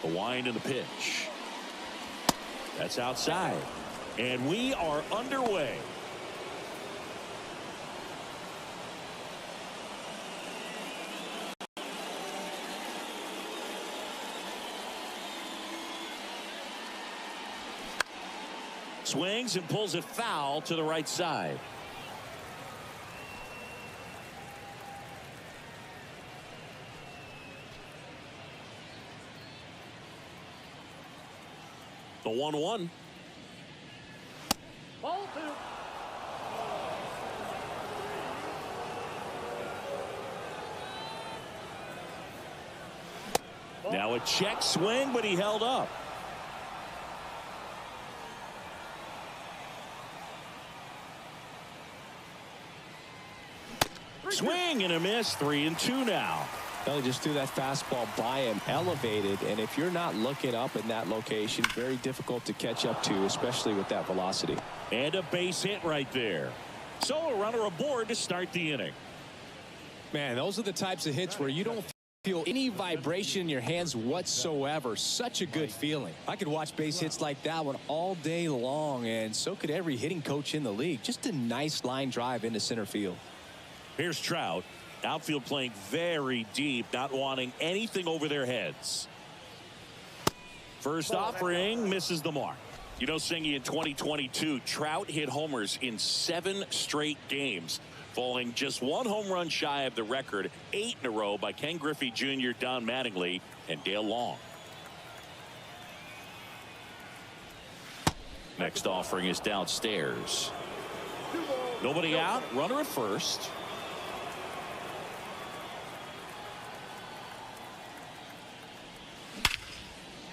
The wind and the pitch. That's outside. And we are underway. Swings and pulls it foul to the right side. The 1-1. Ball two. Now a check swing, but he held up. Swing and a miss. 3-2 now. Well, he just threw that fastball by him, elevated, and if you're not looking up in that location, very difficult to catch up to, especially with that velocity. And a base hit right there. So a runner aboard to start the inning. Man, those are the types of hits where you don't feel any vibration in your hands whatsoever. Such a good feeling. I could watch base hits like that one all day long, and so could every hitting coach in the league. Just a nice line drive into center field. Here's Trout. Outfield playing very deep, not wanting anything over their heads. First offering misses the mark. You know, Singy, in 2022, Trout hit homers in 7 straight games, falling just 1 home run shy of the record, 8 in a row by Ken Griffey Jr., Don Mattingly, and Dale Long. Next offering is downstairs. Nobody out, runner at first.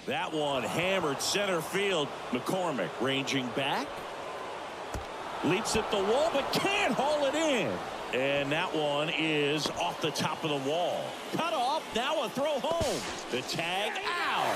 That one hammered center field. McCormick ranging back. Leaps at the wall, but can't haul it in. And that one is off the top of the wall. Cut off, now a throw home. The tag out.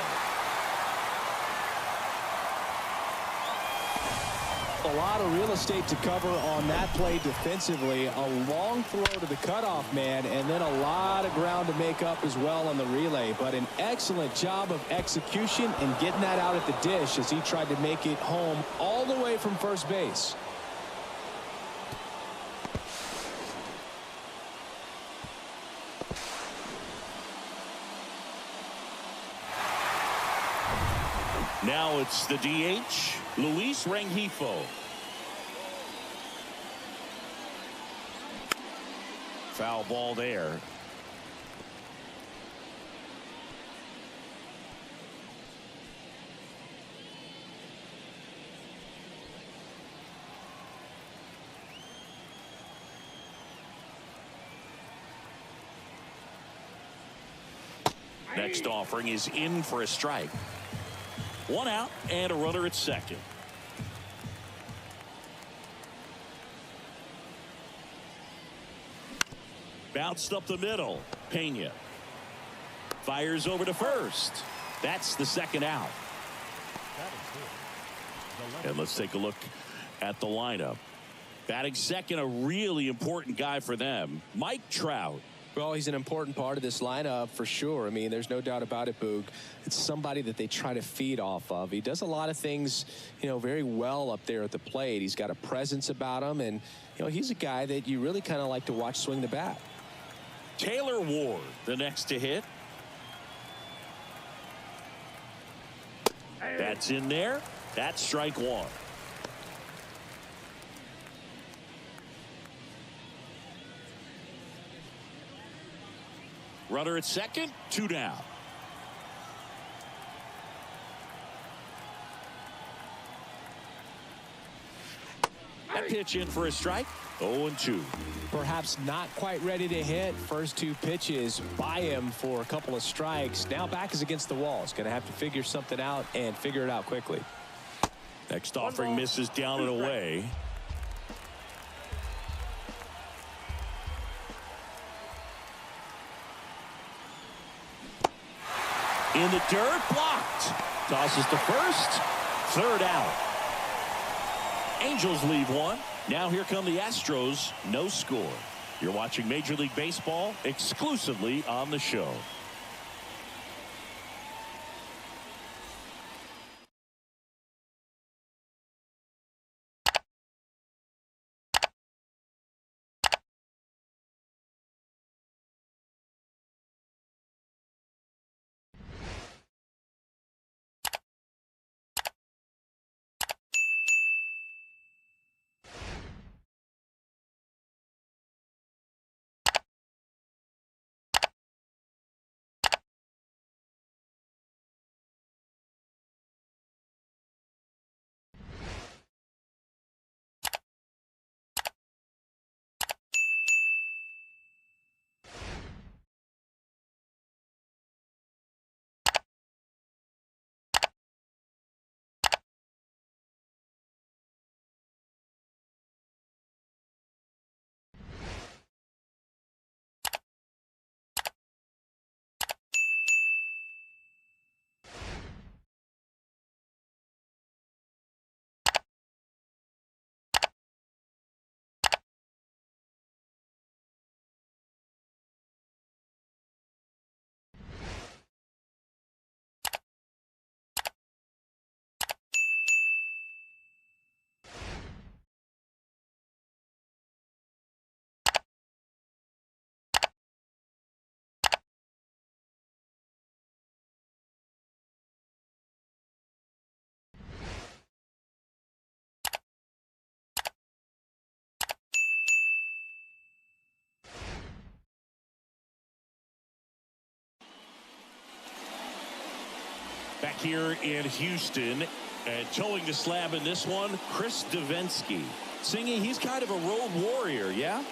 A lot of real estate to cover on that play defensively. A long throw to the cutoff man, and then a lot of ground to make up as well on the relay. But an excellent job of execution and getting that out at the dish as he tried to make it home all the way from first base. Now it's the DH, Luis Rengifo. Foul ball there. Next offering is in for a strike. 1 out and a runner at second. Bounced up the middle. Pena fires over to first. That's the second out. And let's take a look at the lineup. Batting second, a really important guy for them, Mike Trout. Well, he's an important part of this lineup for sure. I mean, there's no doubt about it, Boog. It's somebody that they try to feed off of. He does a lot of things, you know, very well up there at the plate. He's got a presence about him, and, you know, he's a guy that you really kind of like to watch swing the bat. Taylor Ward, the next to hit. That's in there. That's strike one. Runner at second, 2 down. That pitch in for a strike. 0-2. Perhaps not quite ready to hit. First 2 pitches by him for a couple of strikes. Now back is against the wall. He's going to have to figure something out and figure it out quickly. Next offering misses down and away. In the dirt, blocked. Tosses to first. 3rd out. Angels leave 1. Now here come the Astros. No score. You're watching Major League Baseball exclusively on the show. here in Houston. And towing the slab in this one, Chris Davinsky. Singy, he's kind of a road warrior, yeah?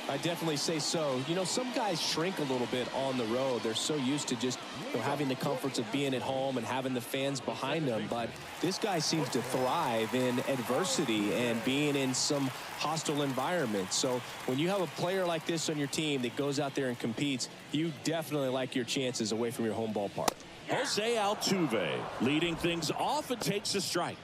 I definitely say so. You know, some guys shrink a little bit on the road. They're so used to just having the comforts of being at home and having the fans behind them. But this guy seems to thrive in adversity and being in some hostile environment. So when you have a player like this on your team that goes out there and competes, you definitely like your chances away from your home ballpark. Jose Altuve leading things off and takes a strike.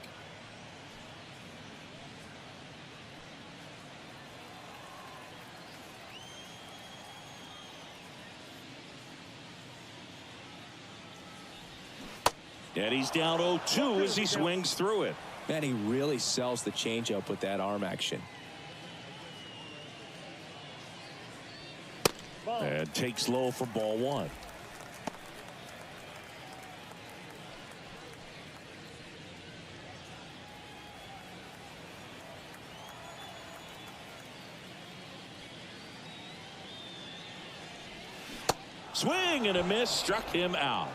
And he's down 0-2 as he swings through it. Man, he really sells the changeup with that arm action. And takes low for ball one. Swing and a miss, struck him out.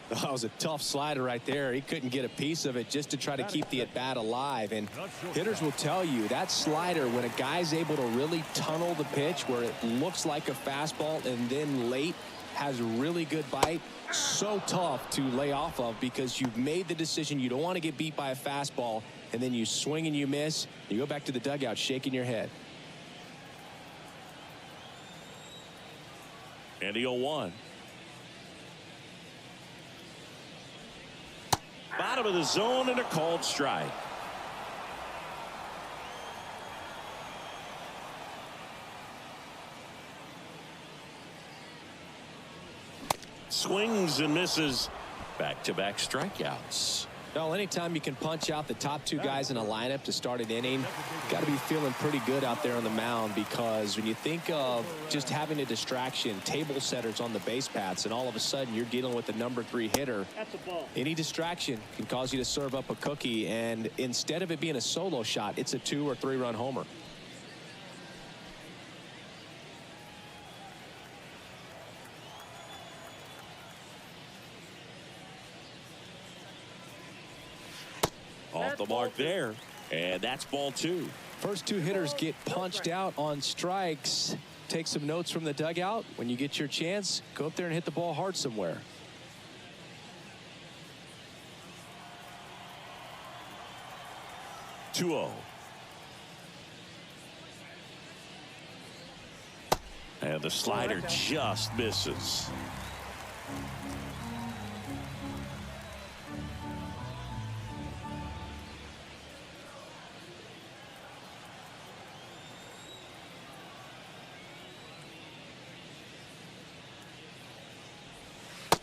That was a tough slider right there. He couldn't get a piece of it just to try to keep the at-bat alive. And hitters will tell you that slider, when a guy's able to really tunnel the pitch where it looks like a fastball and then late has a really good bite, so tough to lay off of because you've made the decision you don't want to get beat by a fastball, and then you swing and you miss. You go back to the dugout shaking your head. And the 0-1. Bottom of the zone and a called strike. Swings and misses. Back-to-back strikeouts. Well, anytime you can punch out the top two guys in a lineup to start an inning, got to be feeling pretty good out there on the mound, because when you think of just having a distraction, table setters on the base paths, and all of a sudden you're dealing with the number 3 hitter, any distraction can cause you to serve up a cookie, and instead of it being a solo shot, it's a 2 or 3 run homer. Off the mark there, and that's ball 2. First 2 hitters get punched out on strikes. Take some notes from the dugout. When you get your chance, go up there and hit the ball hard somewhere. (2-0). And the slider just misses.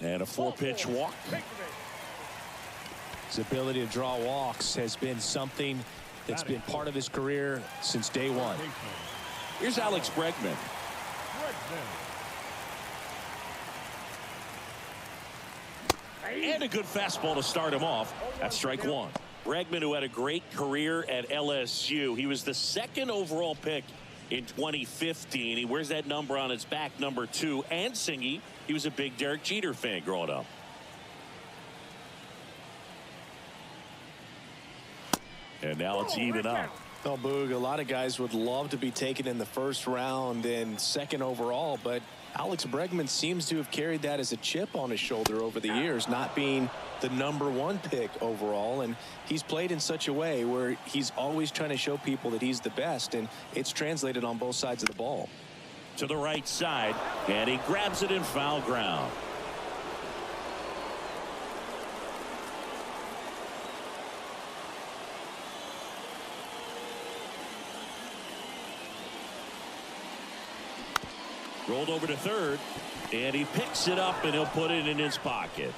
And a 4-pitch walk. His ability to draw walks has been something that's been part of his career since day one. Here's Alex Bregman. And a good fastball to start him off. That's strike 1. Bregman, who had a great career at LSU. He was the 2nd overall pick in 2015. He wears that number on his back, number 2. And Singy, he was a big Derek Jeter fan growing up. And now it's even up. Well, Boog, a lot of guys would love to be taken in the 1st round and 2nd overall, but Alex Bregman seems to have carried that as a chip on his shoulder over the years, not being the number 1 pick overall. And he's played in such a way where he's always trying to show people that he's the best, and it's translated on both sides of the ball. To the right side, and he grabs it in foul ground. Rolled over to 3rd, and he picks it up, and he'll put it in his pocket.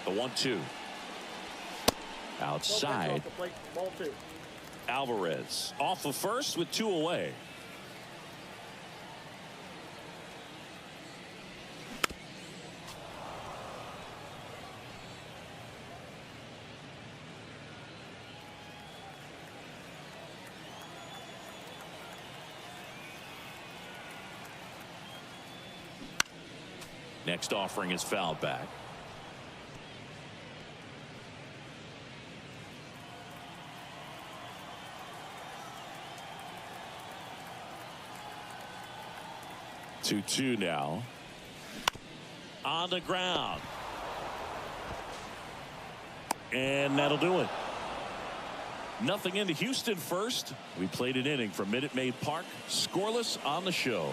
The 1-2. Outside. Alvarez off of first with 2 away. Next offering is fouled back. Two now. On the ground. And that'll do it. Nothing into Houston first. We played an inning from Minute Maid Park. Scoreless on the show.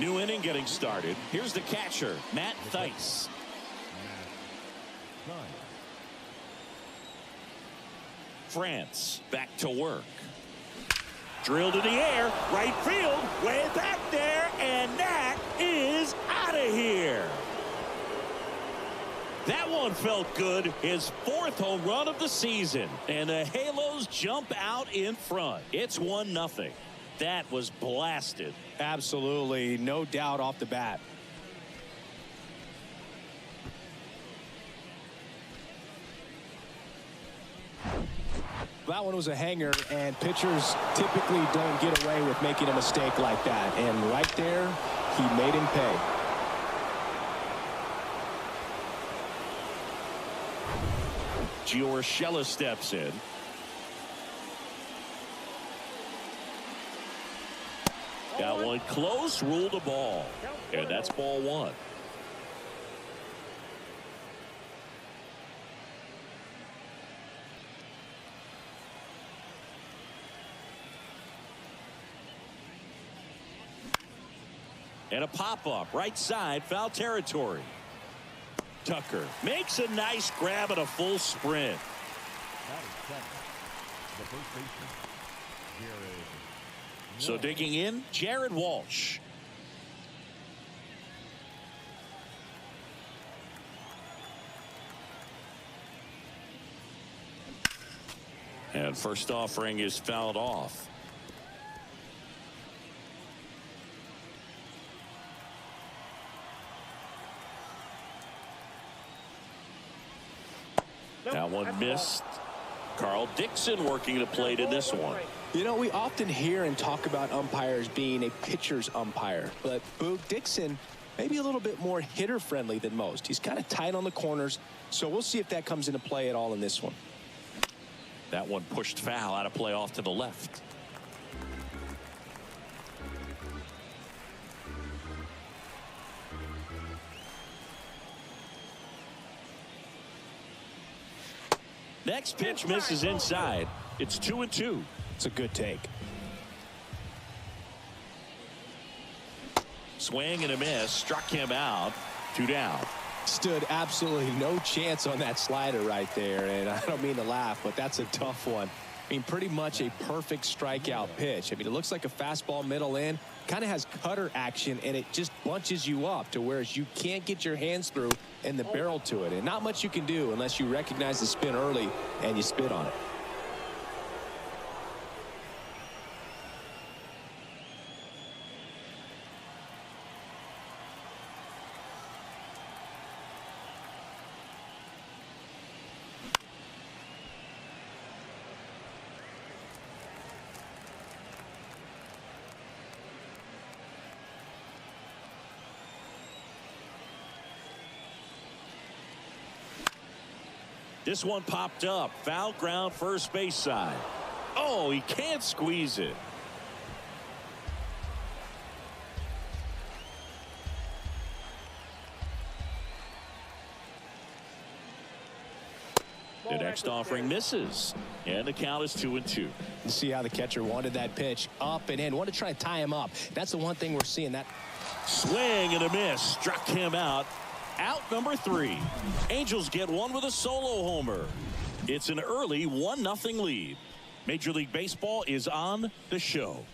New inning getting started. Here's the catcher, Matt Theis. France back to work. Drilled in the air, right field, way back there, and that is out of here. That one felt good. His fourth home run of the season, and the Halos jump out in front. It's 1-0. That was blasted. Absolutely, no doubt off the bat. That one was a hanger, and pitchers typically don't get away with making a mistake like that. And right there, he made him pay. Giorgella steps in. Got one close, ruled a ball. And that's ball one. And a pop-up, right side, foul territory. Tucker makes a nice grab at a full sprint. So digging in, Jared Walsh. And first offering is fouled off. That one missed. Carl Dixon working the plate in this one. You know, we often hear and talk about umpires being a pitcher's umpire, but Boo Dixon maybe a little bit more hitter friendly than most. He's kind of tight on the corners, so we'll see if that comes into play at all in this one. That one pushed foul, out of play off to the left. Next pitch misses inside. It's 2-2. It's a good take. Swing and a miss. Struck him out. 2 down. Stood absolutely no chance on that slider right there. And I don't mean to laugh, but that's a tough one. I mean, pretty much a perfect strikeout pitch. I mean, it looks like a fastball middle in, kind of has cutter action, and it just bunches you up to whereas you can't get your hands through and the barrel to it. And not much you can do unless you recognize the spin early and you spit on it. This one popped up. Foul ground, first base side. Oh, he can't squeeze it. The next offering misses, and the count is 2-2. You see how the catcher wanted that pitch up and in. Wanted to try to tie him up. That's the one thing we're seeing. That swing and a miss struck him out. Out number 3. Angels get one with a solo homer. It's an early 1-0 lead. Major League Baseball is on the show.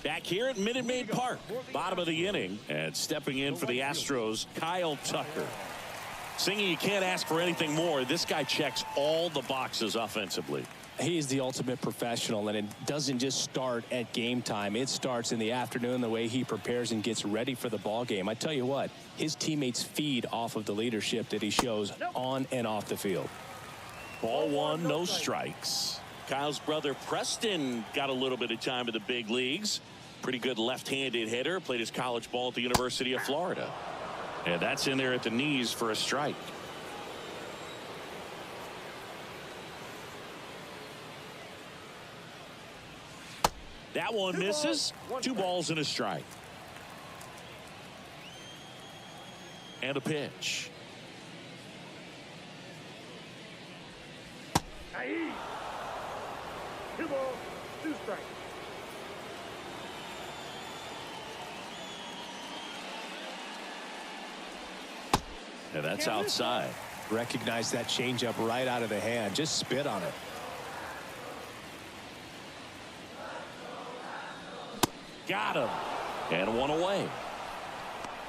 Back here at Minute Maid Park, bottom of the inning, and stepping in for the Astros, Kyle Tucker. Singing, you can't ask for anything more. This guy checks all the boxes offensively. He's the ultimate professional, and it doesn't just start at game time. It starts in the afternoon, the way he prepares and gets ready for the ball game. I tell you what, his teammates feed off of the leadership that he shows on and off the field. Ball one, no strikes. Kyle's brother Preston got a little bit of time in the big leagues. Pretty good left-handed hitter. Played his college ball at the University of Florida. And that's in there at the knees for a strike. That one misses. 2 balls and a strike. And a pitch. Aye. 2 balls, 2 strikes. And that's outside. Recognize that changeup right out of the hand. Just spit on it. Got him. And one away.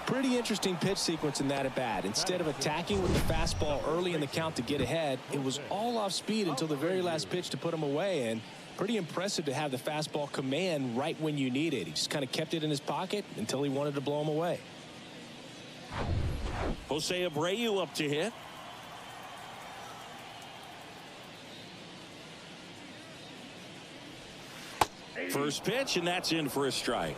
Pretty interesting pitch sequence in that at bat. Instead of attacking with the fastball early in the count to get ahead, it was all off speed until the very last pitch to put him away. And pretty impressive to have the fastball command right when you need it. He just kind of kept it in his pocket until he wanted to blow him away. Jose Abreu up to hit. First pitch, and that's in for a strike.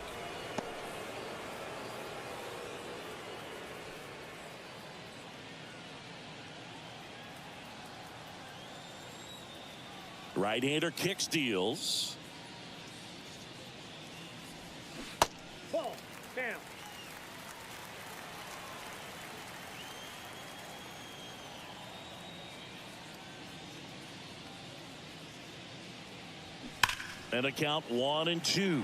Right-hander kicks, deals. Ball. Down. And a count 1-2.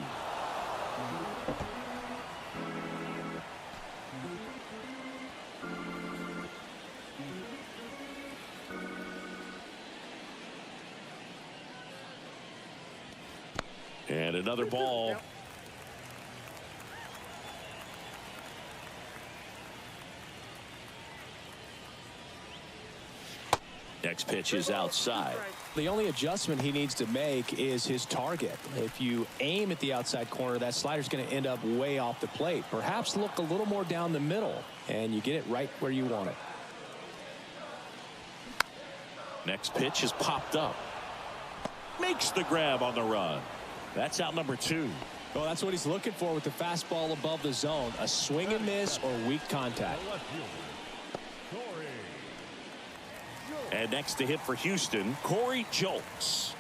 And another ball. Next pitch is outside. The only adjustment he needs to make is his target. If you aim at the outside corner, that slider's going to end up way off the plate. Perhaps look a little more down the middle, and you get it right where you want it. Next pitch is popped up. Makes the grab on the run. That's out number 2. Well, that's what he's looking for with the fastball above the zone. A swing and miss or weak contact. And next to hit for Houston, Corey Julks.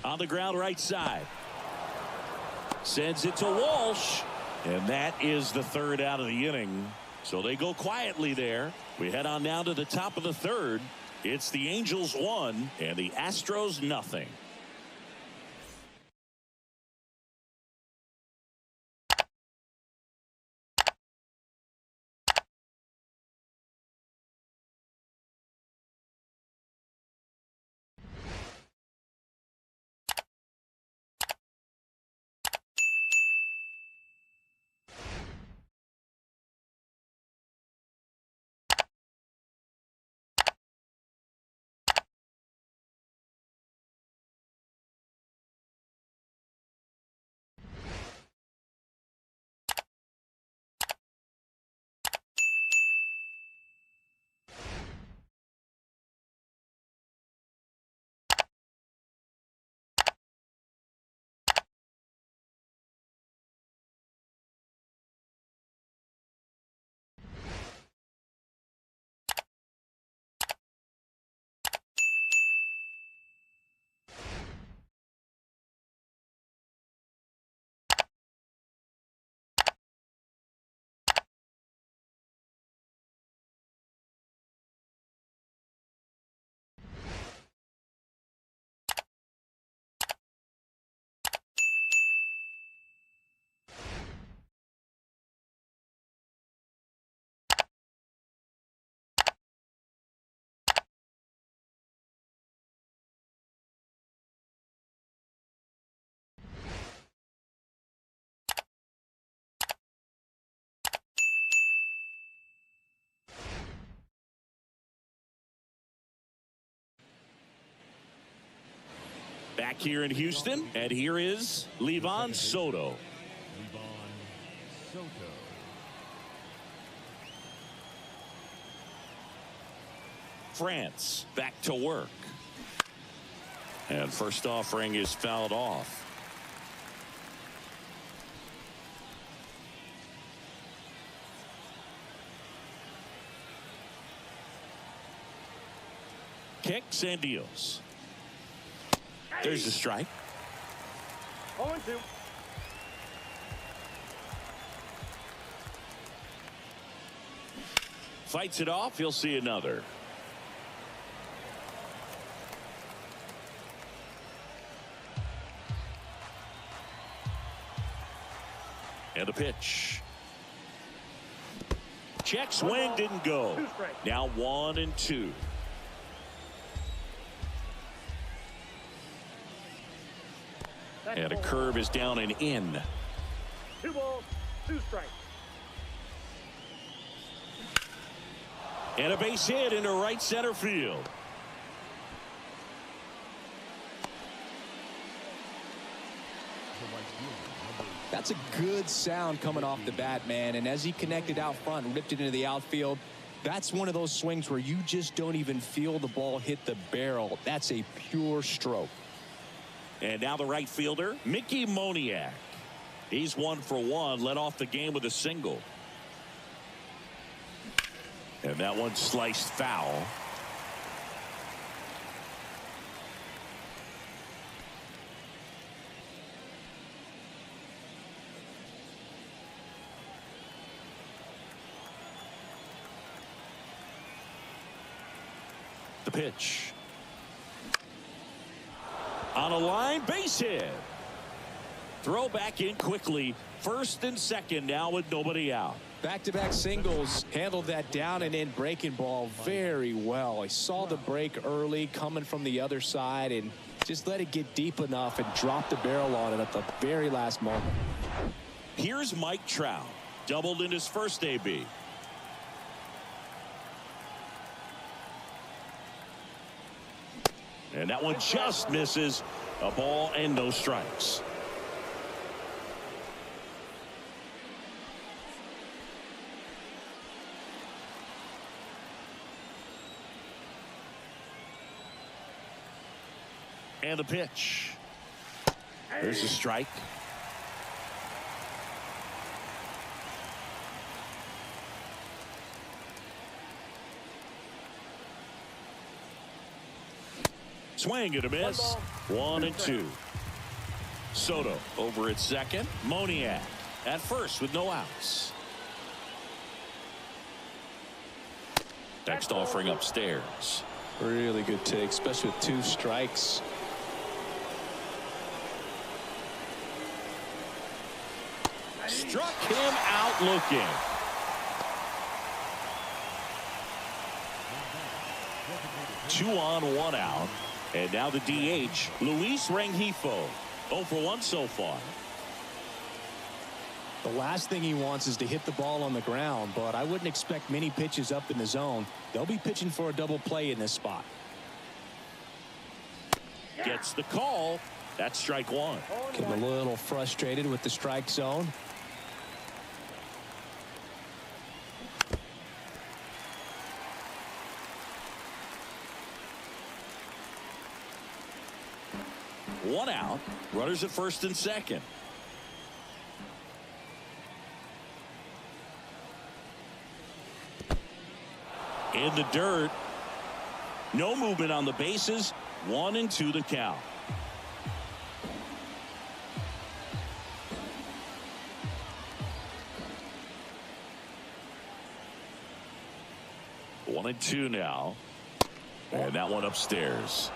On the ground right side. Sends it to Walsh. And that is the third out of the inning. So they go quietly there. We head on now to the top of the third. It's the Angels 1 and the Astros nothing. Back here in Houston, and here is Livan Soto. France back to work. And first offering is fouled off. Kicks and deals. There's the strike. 0-2. Fights it off. He'll see another. And a pitch. Check swing, didn't go. Now 1-2. And a curve is down and in. 2 balls, 2 strikes. And a base hit into right center field. That's a good sound coming off the bat, man. And as he connected out front and ripped it into the outfield, that's one of those swings where you just don't even feel the ball hit the barrel. That's a pure stroke. And now the right fielder, Mickey Moniak. He's 1 for 1, led off the game with a single. And that one sliced foul. The pitch. On a line, base hit. Throw back in quickly. First and second now with nobody out. Back-to-back singles, handled that down and in breaking ball very well. He saw the break early coming from the other side and just let it get deep enough and drop the barrel on it at the very last moment. Here's Mike Trout, doubled in his first AB. And that one just misses. A ball and no strikes. And the pitch. There's a strike. Swing and a miss. 1 and 2. Soto over at second. Moniak at first with no outs. Next offering upstairs. Really good take, especially with 2 strikes. Struck him out looking. Two on, 1 out. And now the DH, Luis Rengifo. 0 for 1 so far. The last thing he wants is to hit the ball on the ground, but I wouldn't expect many pitches up in the zone. They'll be pitching for a double play in this spot. Gets the call. That's strike 1. Getting a little frustrated with the strike zone. One out. Runners at first and second. In the dirt. No movement on the bases. 1 and 2 the count. One and 2 now. And that one upstairs.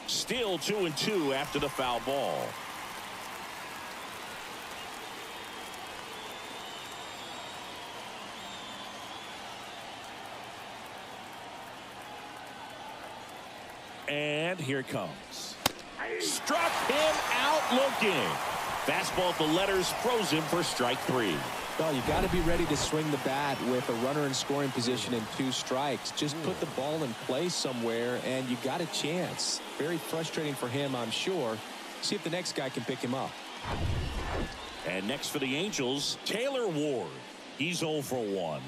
Still 2 and 2 after the foul ball. And here it comes. Struck him out looking. Fastball at the letters, frozen for strike 3. Well, you got to be ready to swing the bat with a runner in scoring position and 2 strikes. Just put the ball in play somewhere and you got a chance. Very frustrating for him, I'm sure. See if the next guy can pick him up. And next for the Angels, Taylor Ward. He's 0 for 1.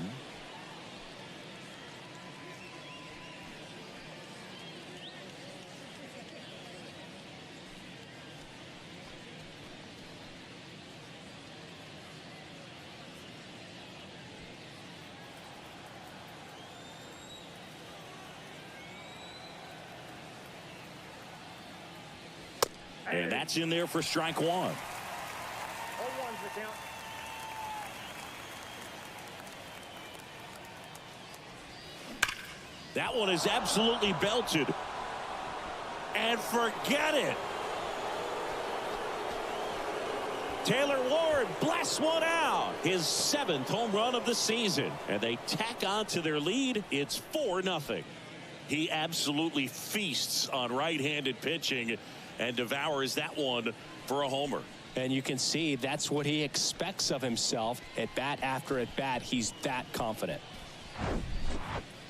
And that's in there for strike 1. 0-1's the count. That one is absolutely belted. And forget it. Taylor Ward blasts one out. His 7th home run of the season. And they tack on to their lead. It's 4-0. He absolutely feasts on right-handed pitching and devours that one for a homer. And you can see that's what he expects of himself. At bat after at bat, he's that confident.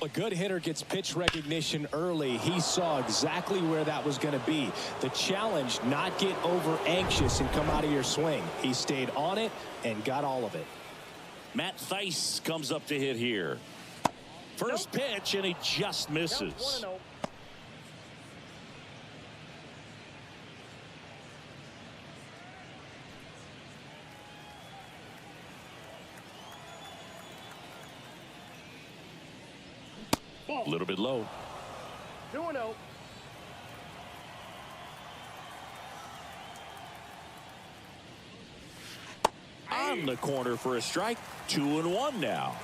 A good hitter gets pitch recognition early. He saw exactly where that was going to be. The challenge, not get over anxious and come out of your swing. He stayed on it and got all of it. Matt Thaiss comes up to hit here. First pitch, and he just misses. A little bit low. 2-0. On the corner for a strike. 2-1 now.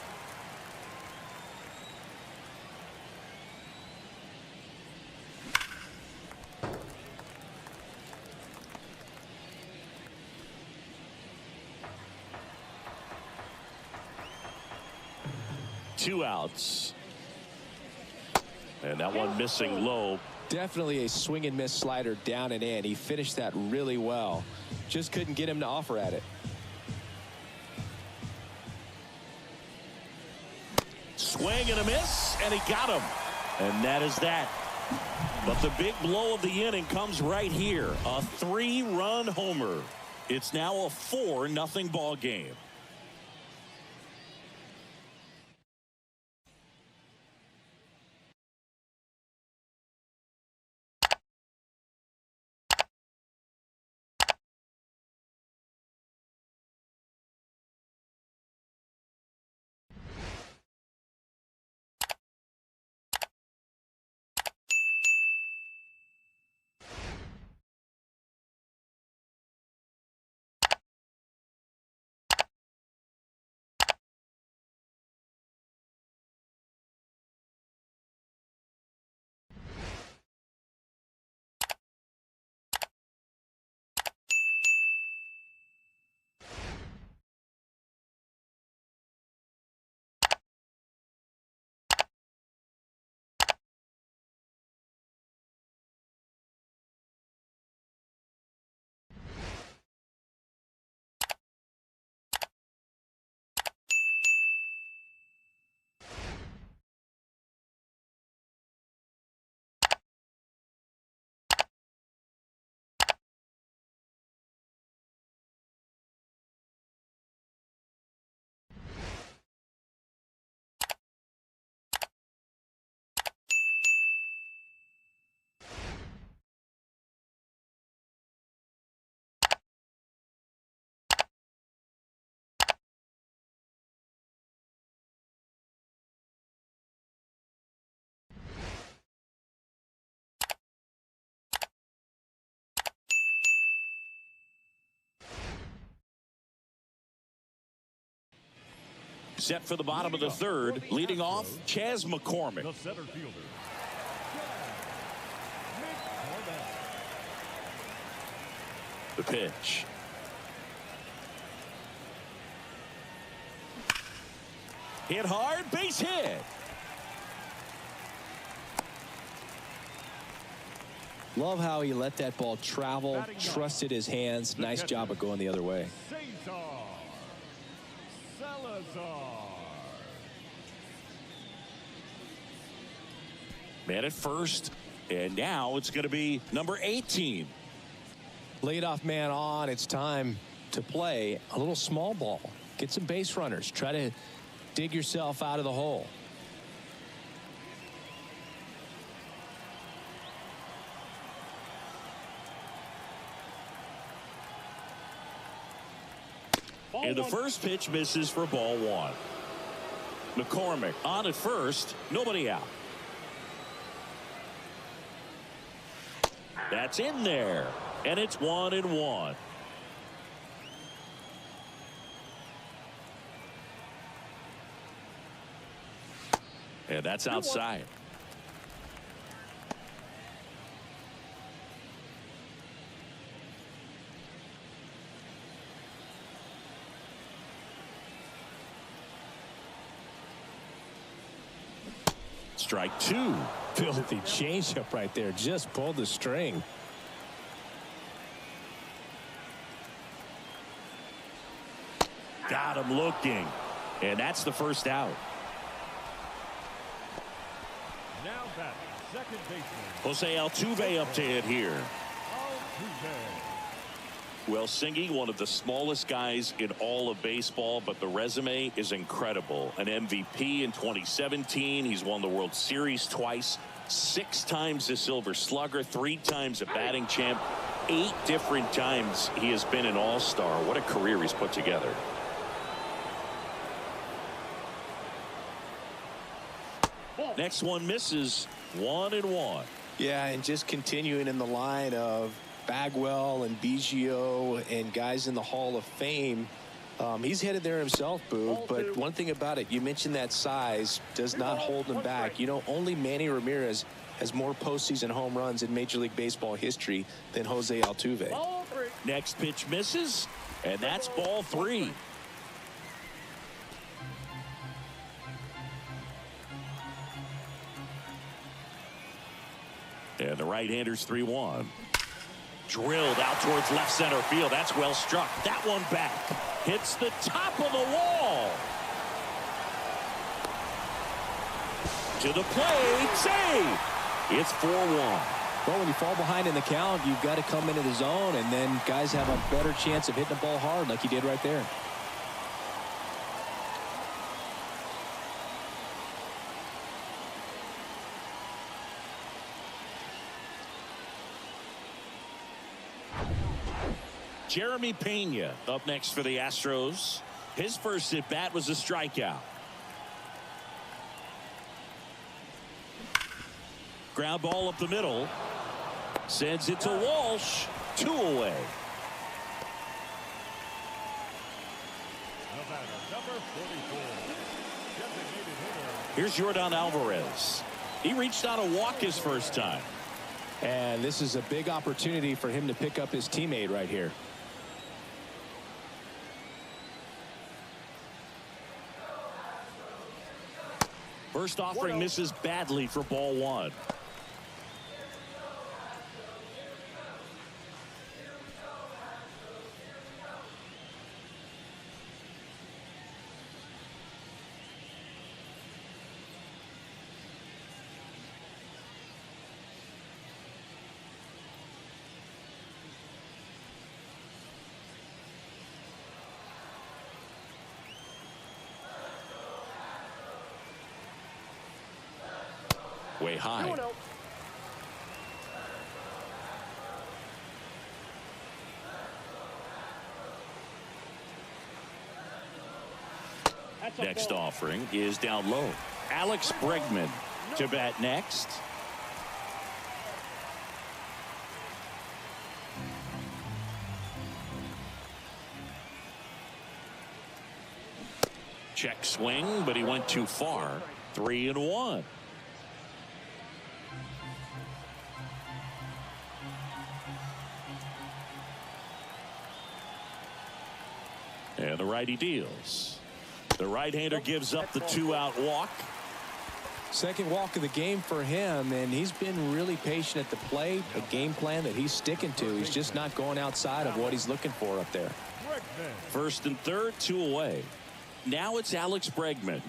Two outs. And that one missing low. Definitely a swing and miss slider down and in. He finished that really well. Just couldn't get him to offer at it. Swing and a miss, and he got him. And that is that. But the big blow of the inning comes right here. A 3-run homer. It's now a 4-0 ball game. Set for the bottom of the third. Leading off, Chas McCormick. The center fielder. The pitch. Hit hard, base hit. Love how he let that ball travel, trusted his hands. Nice job of going the other way. Man at first, and now it's going to be number 18. Leadoff man on. It's time to play a little small ball. Get some base runners. Try to dig yourself out of the hole. And the first pitch misses for ball one. McCormick on at first, nobody out. That's in there, and it's 1-1. And that's outside. Strike two. Filthy changeup right there. Just pulled the string. Got him looking. And that's the first out. Second baseman. Jose Altuve up to hit here. Altuve. Well, Singy, one of the smallest guys in all of baseball, but the resume is incredible. An MVP in 2017. He's won the World Series twice, 6 times a Silver Slugger, 3 times a batting champ, 8 different times he has been an all-star. What a career he's put together. Next one misses. 1-1. Yeah, and just continuing in the line of Bagwell and Biggio and guys in the Hall of Fame. He's headed there himself, Boog, but one thing about it, you mentioned that size does not hold him back. You know, only Manny Ramirez has more postseason home runs in Major League Baseball history than Jose Altuve. Next pitch misses, and that's ball 3. And the right-hander's 3-1. Drilled out towards left center field. That's well struck. That one back. Hits the top of the wall. To the plate. Save. It's 4-1. Well, when you fall behind in the count, you've got to come into the zone, and then guys have a better chance of hitting the ball hard like he did right there. Jeremy Pena up next for the Astros. His first at bat was a strikeout. Ground ball up the middle. Sends it to Walsh. 2 away. Number 44. Designated hitter. Here's Yordan Alvarez. He reached on a walk his first time. And this is a big opportunity for him to pick up his teammate right here. First offering misses badly for ball 1. Way high. Next offering is down low. Alex Bregman to bat next. Check swing, but he went too far. 3-1. And the righty deals. The right-hander gives up the 2-out walk. Second walk of the game for him, and he's been really patient at the plate. A game plan that he's sticking to. He's just not going outside of what he's looking for up there. First and third, 2 away. Now it's Alex Bregman.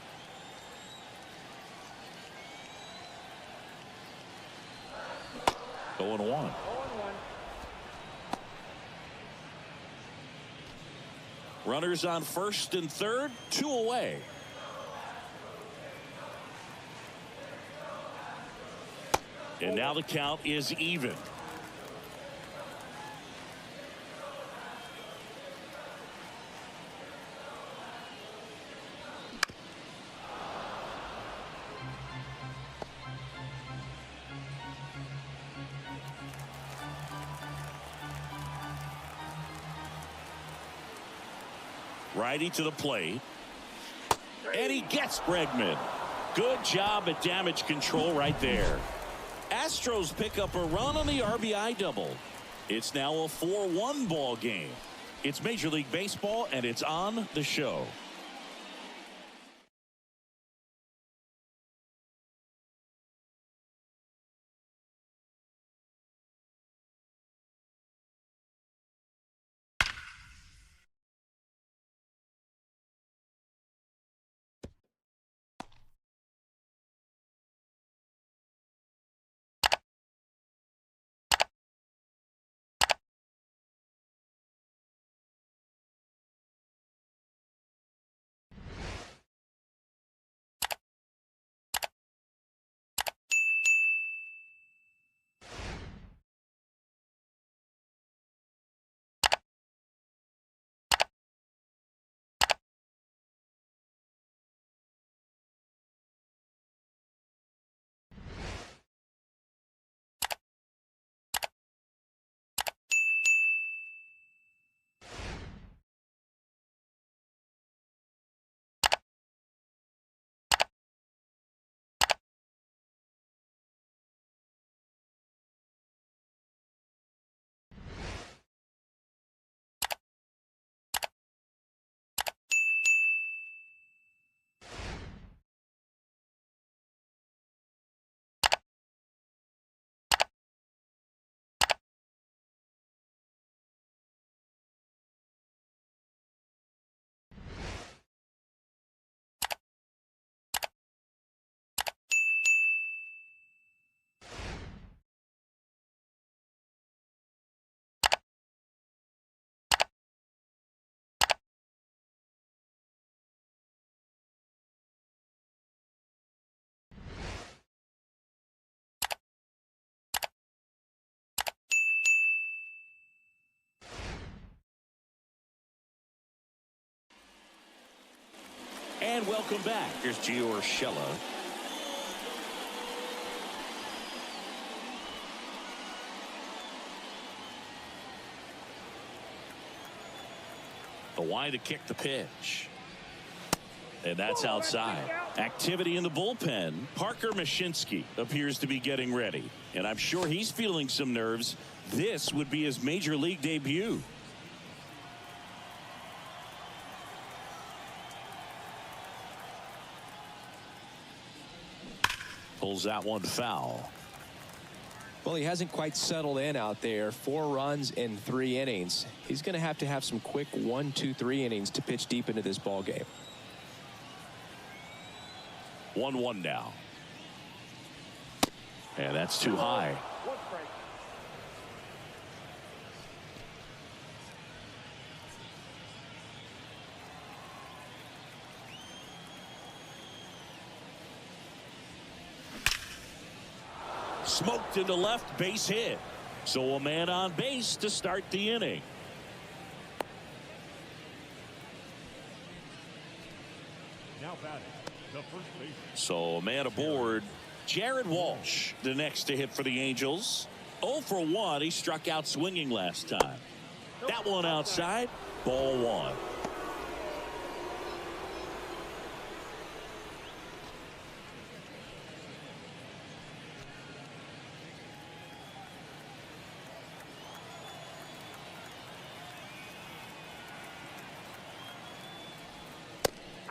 Going 1. Runners on first and third, 2 away. And now the count is even. Righty to the plate. And he gets Bregman. Good job at damage control right there. Astros pick up a run on the RBI double. It's now a 4-1 ball game. It's Major League Baseball, and it's on the show. And welcome back. Here's Gio Urshela. The wide to kick the pitch. And that's outside. Activity in the bullpen. Parker Mashinsky appears to be getting ready. And I'm sure he's feeling some nerves. This would be his major league debut. Pulls that one foul. Well, he hasn't quite settled in out there. 4 runs in 3 innings. He's going to have some quick 1, 2, 3 innings to pitch deep into this ball game. 1-1 now. And that's too high. Smoked into left, base hit. So a man on base to start the inning. Now batting, the first baseman. So a man aboard. Jared Walsh, the next to hit for the Angels. 0 for 1. He struck out swinging last time. That one outside. Ball 1.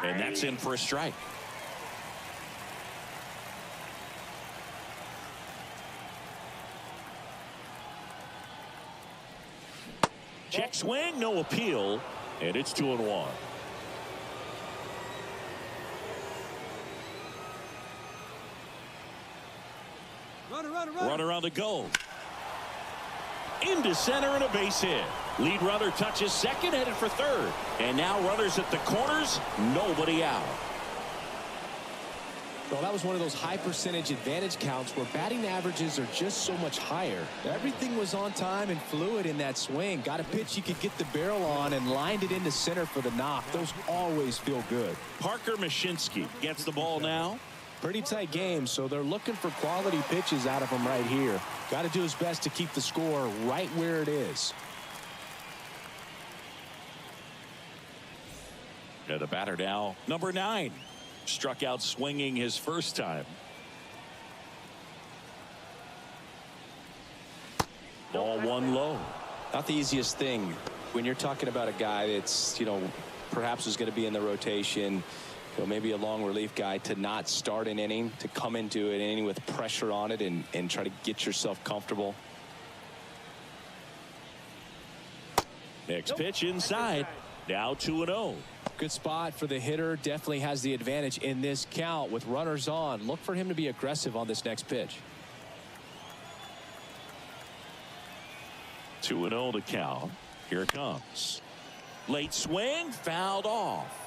And that's in for a strike. Check swing, no appeal, and it's 2-1. Runner on the go. Into center and a base hit. Lead runner touches second, headed for third. And now runners at the corners, nobody out. Well, that was one of those high percentage advantage counts where batting averages are just so much higher. Everything was on time and fluid in that swing. Got a pitch you could get the barrel on and lined it into center for the knock. Those always feel good. Parker Mashinsky gets the ball now. Pretty tight game, so they're looking for quality pitches out of him right here. Got to do his best to keep the score right where it is. And the batter now, number 9. Struck out swinging his first time. Ball 1 low. Not the easiest thing when you're talking about a guy that's, perhaps is going to be in the rotation, maybe a long relief guy, to not start an inning, to come into an inning with pressure on it and try to get yourself comfortable. Next pitch inside. Now 2-0. Good spot for the hitter. Definitely has the advantage in this count with runners on. Look for him to be aggressive on this next pitch. 2-0 to count. Here it comes. Late swing, fouled off.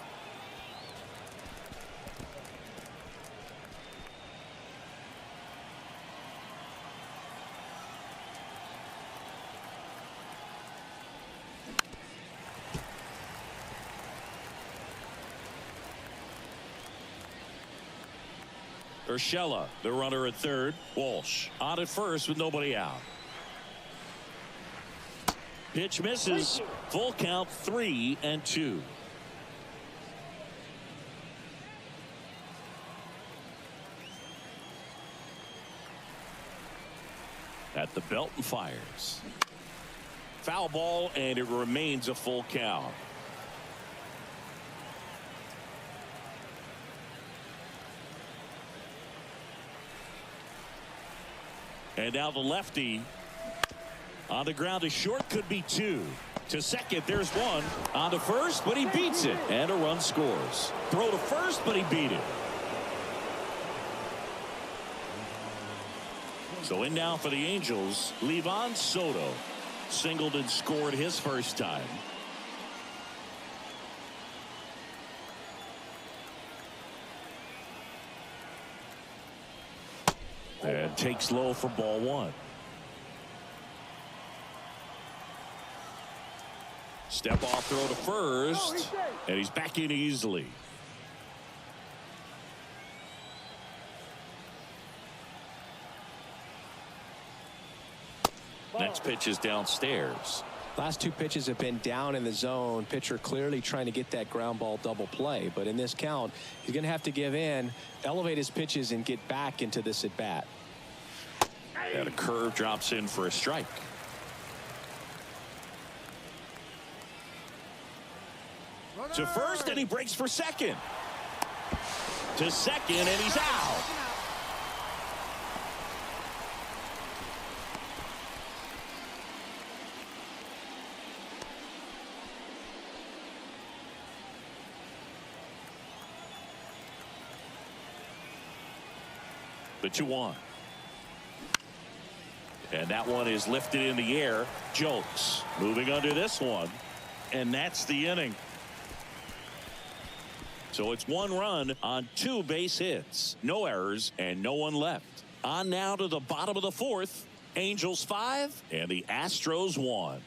Urshela, the runner at third. Walsh on at first with nobody out. Pitch misses. Full count, 3-2. At the belt and fires. Foul ball, and it remains a full count. And now the lefty on the ground to short, could be 2. To second, there's 1. On to first, but he beats it. And a run scores. Throw to first, but he beat it. So in now for the Angels, Livan Soto. Singled and scored his first time. And takes low for ball 1. Step off throw to first. And he's back in easily. Next pitch is downstairs. Last two pitches have been down in the zone. Pitcher clearly trying to get that ground ball double play. But in this count, he's going to have to give in, elevate his pitches, and get back into this at bat. And a curve drops in for a strike. To first, and he breaks for second. To second, and he's out. The 2-1. And that one is lifted in the air. Jokes moving under this one. And that's the inning. So it's 1 run on 2 base hits. No errors and no one left. On now to the bottom of the 4th. Angels 5 and the Astros 1.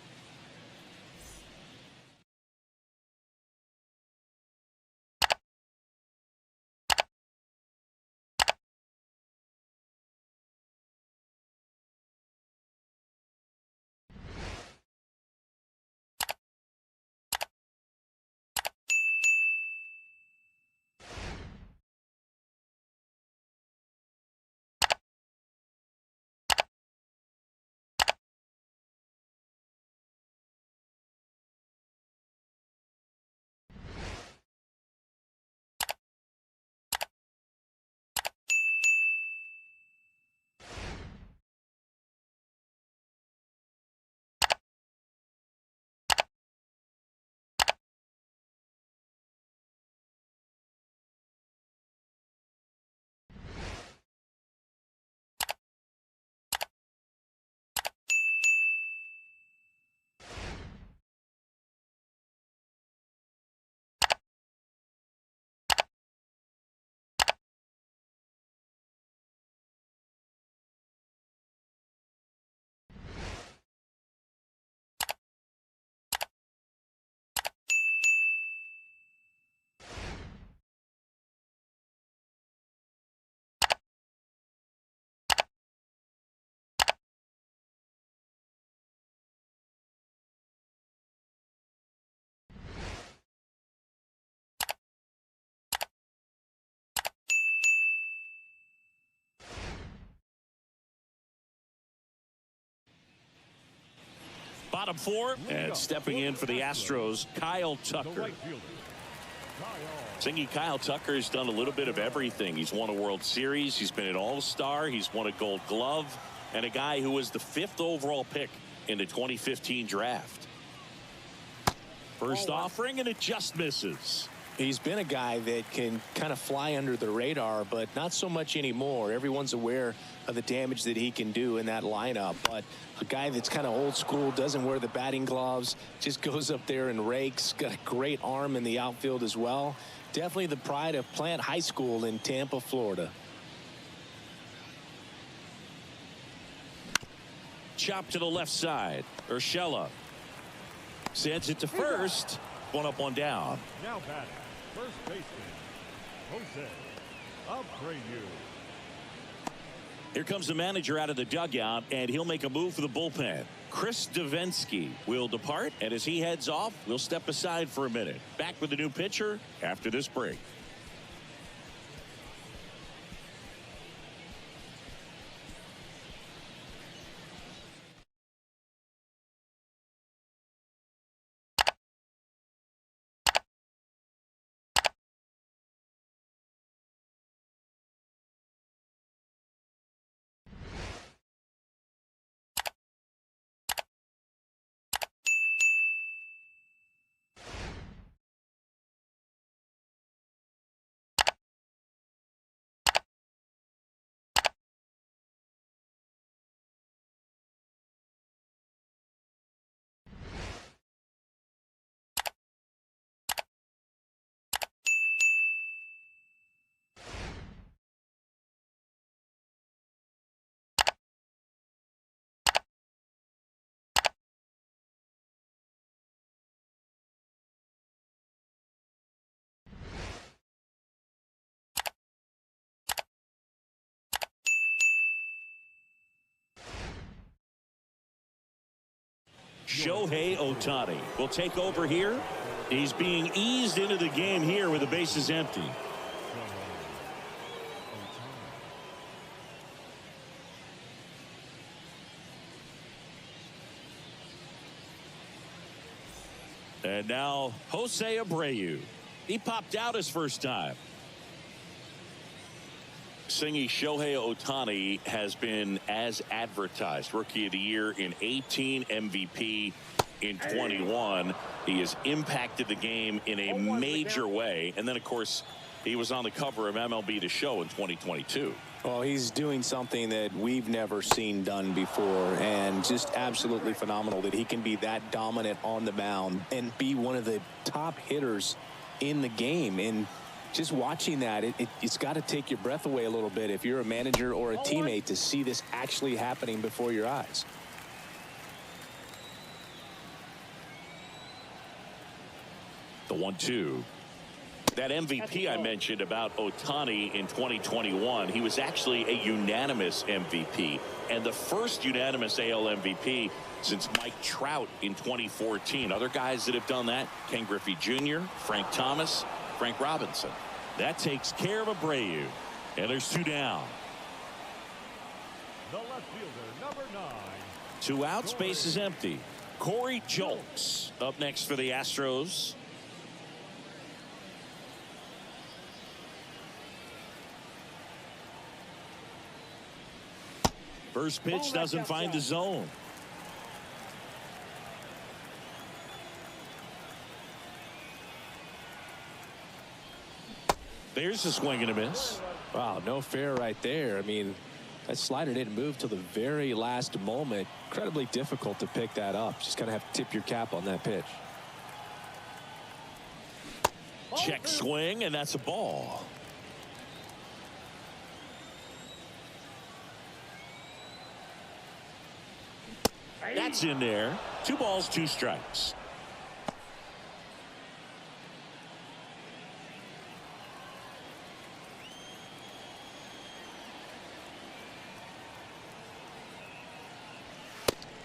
Bottom 4, and stepping in for the Astros, Kyle Tucker. Thinking Kyle Tucker has done a little bit of everything. He's won a World Series. He's been an All-Star. He's won a Gold Glove. And a guy who was the 5th overall pick in the 2015 draft. First offering, and it just misses. He's been a guy that can kind of fly under the radar, but not so much anymore. Everyone's aware of the damage that he can do in that lineup. But a guy that's kind of old school, doesn't wear the batting gloves, just goes up there and rakes. Got a great arm in the outfield as well. Definitely the pride of Plant High School in Tampa, Florida. Chop to the left side. Urshela sends it to first. 1 up, 1 down. Now batting, first baseman, Jose Abreu. Here comes the manager out of the dugout, and he'll make a move for the bullpen. Chris Davinsky will depart, and as he heads off, we'll step aside for a minute. Back with the new pitcher after this break. Shohei Ohtani will take over here. He's being eased into the game here with the bases empty. And now Jose Abreu. He popped out his first time. Singy, Shohei Ohtani has been as advertised. Rookie of the Year in 18, MVP in 21. He has impacted the game in a major way. And then, of course, he was on the cover of MLB The Show in 2022. Well, he's doing something that we've never seen done before, and just absolutely phenomenal that he can be that dominant on the mound and be one of the top hitters in the game. And just watching that, it's got to take your breath away a little bit if you're a manager or a teammate to see this actually happening before your eyes. The 1-2. That MVP I mentioned about Ohtani in 2021, he was actually a unanimous MVP and the first unanimous AL MVP since Mike Trout in 2014. Other guys that have done that: Ken Griffey Jr., Frank Thomas, Frank Robinson. That takes care of Abreu, and there's 2 down. The left fielder, number 9. 2 outs, base is empty. Corey Julks up next for the Astros. First pitch doesn't find the zone. There's a swing and a miss. Wow, no fair right there. I mean, that slider didn't move till the very last moment. Incredibly difficult to pick that up. Just kind of have to tip your cap on that pitch. Check swing, and that's a ball. That's in there. 2 balls, 2 strikes.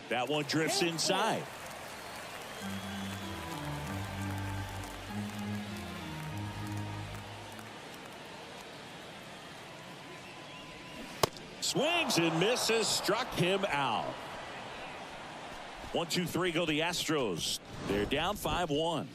That one drifts inside. Swings and misses, struck him out. 1-2-3 go the Astros. They're down 5-1.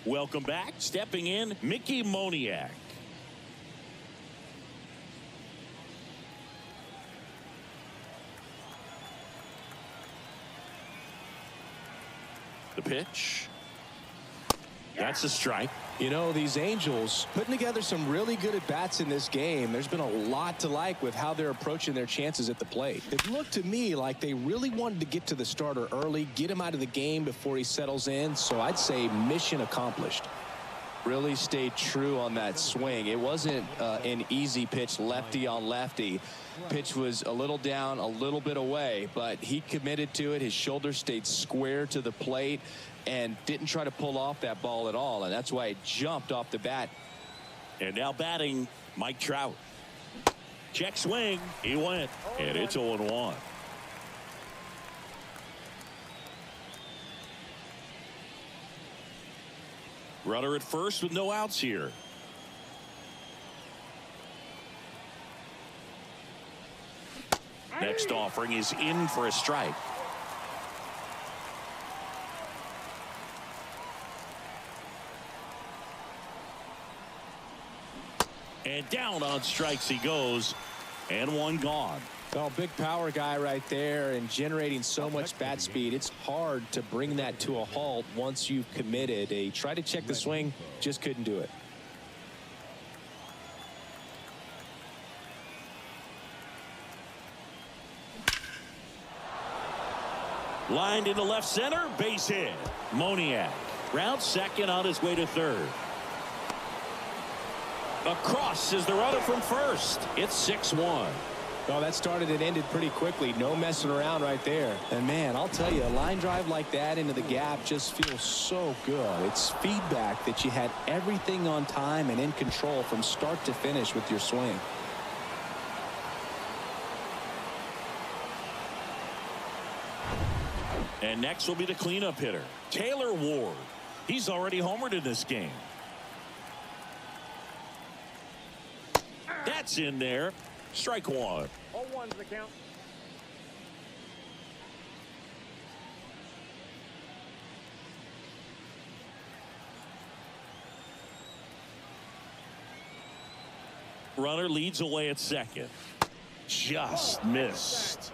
Welcome back. Stepping in, Mickey Moniak. pitch. That's a strike. You know, these Angels putting together some really good at-bats in this game. There's been a lot to like with how they're approaching their chances at the plate. It looked to me like they really wanted to get to the starter early, get him out of the game before he settles in. So I'd say mission accomplished. Really stayed true on that swing. It wasn't an easy pitch, lefty on lefty. Pitch was a little down, a little bit away, but he committed to it. His shoulder stayed square to the plate and didn't try to pull off that ball at all, and that's why it jumped off the bat. And now batting, Mike Trout. Check swing. He went, and it's 0-1. Runner at first with no outs here. Next offering is in for a strike. And down on strikes he goes, and one gone. Well, big power guy right there and generating so much bat speed. It's hard to bring that to a halt once you've committed. They tried to check the swing, just couldn't do it. Lined into left center, base hit. Moniak rounds second on his way to third. Across is the runner from first. It's 6-1. Well, that started and ended pretty quickly. No messing around right there. And man, I'll tell you, a line drive like that into the gap just feels so good. It's feedback that you had everything on time and in control from start to finish with your swing. And next will be the cleanup hitter, Taylor Ward. He's already homered in this game. That's in there. Strike one. 0-1's the count. Runner leads away at second. Just missed.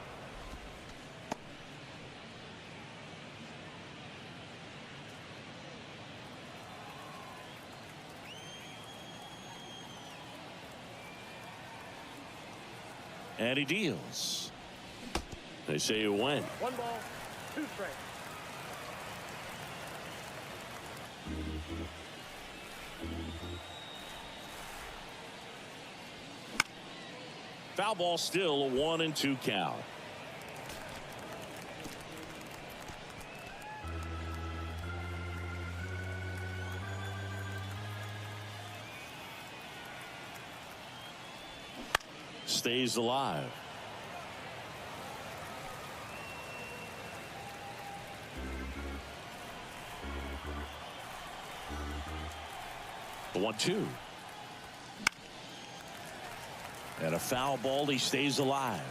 And he deals. They say you win. 1 ball, 2 strikes. Foul ball, still a 1-2 count. Stays alive. The 1-2. And a foul ball. He stays alive.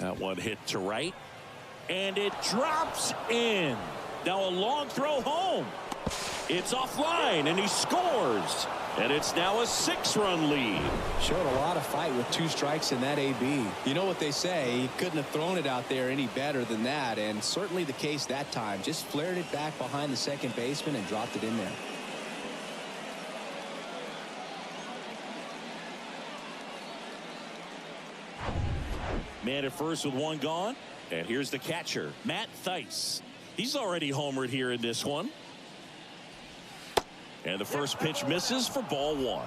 That one hit to right. And it drops in. Now a long throw home. It's offline, and he scores. And it's now a 6-run lead. Showed a lot of fight with 2 strikes in that AB. You know what they say, he couldn't have thrown it out there any better than that, and certainly the case that time. Just flared it back behind the second baseman and dropped it in there. Man at first with 1 gone. And here's the catcher, Matt Theis. He's already homered here in this one. And the first pitch misses for ball 1.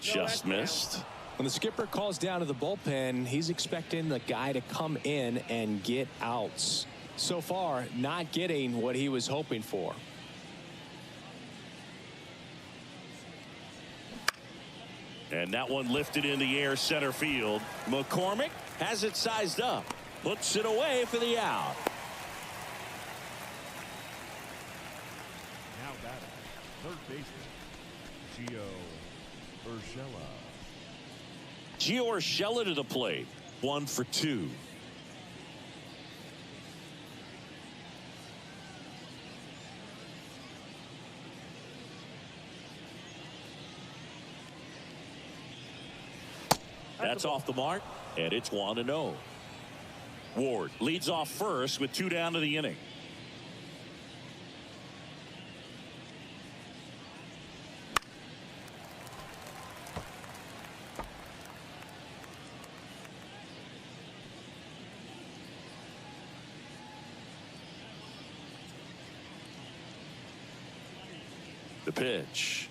Just missed. When the skipper calls down to the bullpen, he's expecting the guy to come in and get outs. So far, not getting what he was hoping for. And that one lifted in the air center field. McCormick has it sized up. Puts it away for the out. Now batting, third baseman, Gio Urshela to the plate. 1 for 2. That's off the mark, and it's 1-0. Ward leads off first with 2 down to the inning. The pitch.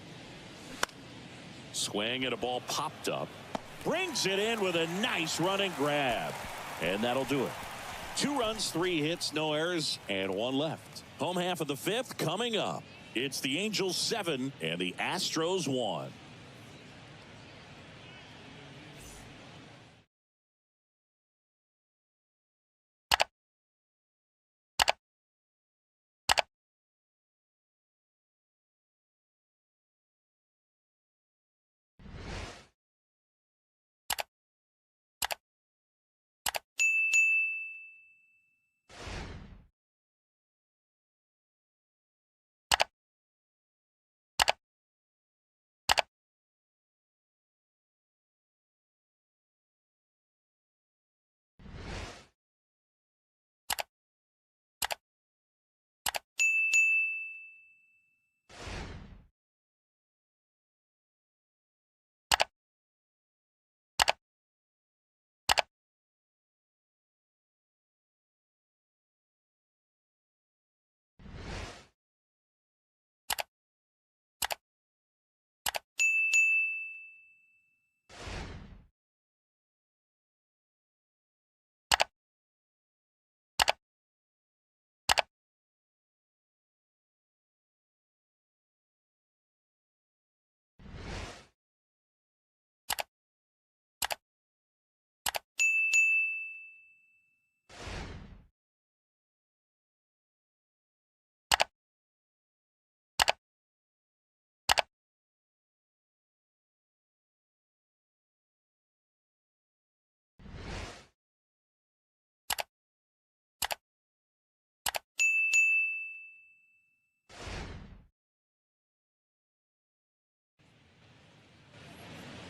Swing and a ball popped up. Brings it in with a nice running grab. And that'll do it. 2 runs, 3 hits, no errors, and 1 left. Home half of the 5th coming up. It's the Angels 7 and the Astros 1.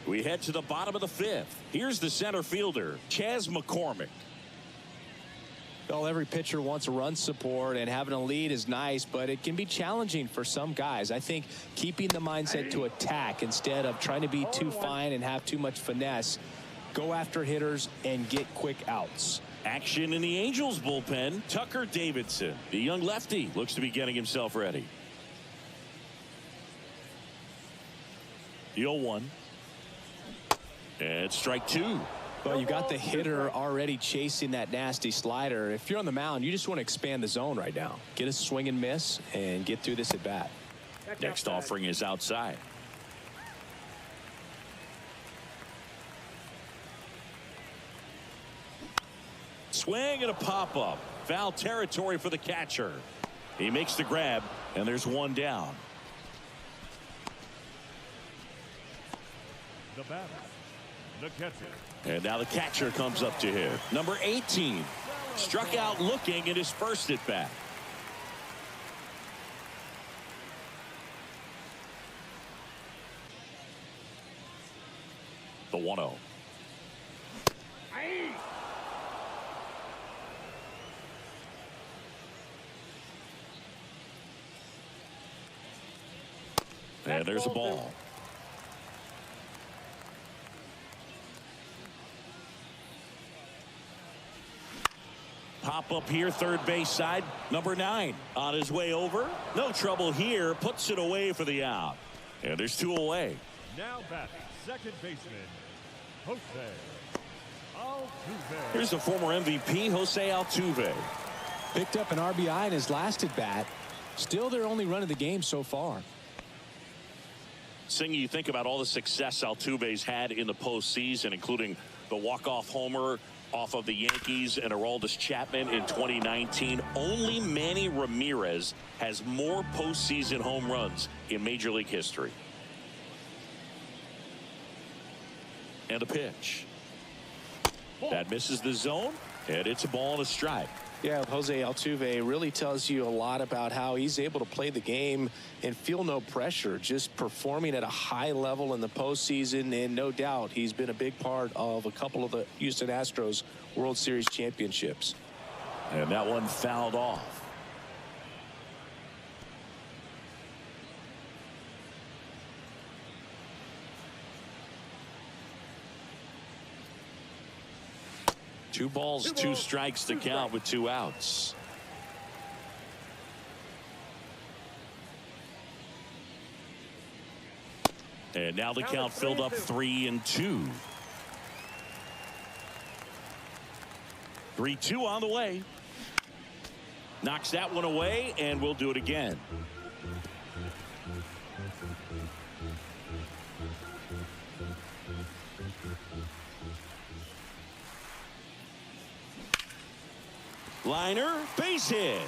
We head to the bottom of the 5th. Here's the center fielder, Chas McCormick. Well, every pitcher wants a run support, and having a lead is nice, but it can be challenging for some guys. I think keeping the mindset to attack instead of trying to be too fine and have too much finesse, go after hitters and get quick outs. Action in the Angels bullpen. Tucker Davidson, the young lefty, looks to be getting himself ready. The 0-1. And strike 2. Well, you got the hitter already chasing that nasty slider. If you're on the mound, you just want to expand the zone right now. Get a swing and miss and get through this at bat. Next offering is outside. Swing and a pop up. Foul territory for the catcher. He makes the grab, and there's 1 down. The batter, the catcher. And now the catcher comes up to him. Number 18. Struck out looking at his first at bat. The 1-0. And there's a ball. Pop up here, third base side. Number 9 on his way over. No trouble here. Puts it away for the out. And there's 2 away. Now batting, second baseman, Jose Altuve. Here's the former MVP, Jose Altuve. Picked up an RBI in his last at bat. Still their only run of the game so far. Singh, you think about all the success Altuve's had in the postseason, including the walk-off homer off of the Yankees and Aroldis Chapman in 2019. Only Manny Ramirez has more postseason home runs in Major League history. And a pitch. That misses the zone, and it's a ball and a strike. Yeah, Jose Altuve really tells you a lot about how he's able to play the game and feel no pressure, just performing at a high level in the postseason. And no doubt he's been a big part of a couple of the Houston Astros World Series championships. And that one fouled off. Two balls, two strikes to count with 2 outs. And now the count filled up 3-2. 3-2 on the way. Knocks that one away, and we'll do it again. Liner, base hit.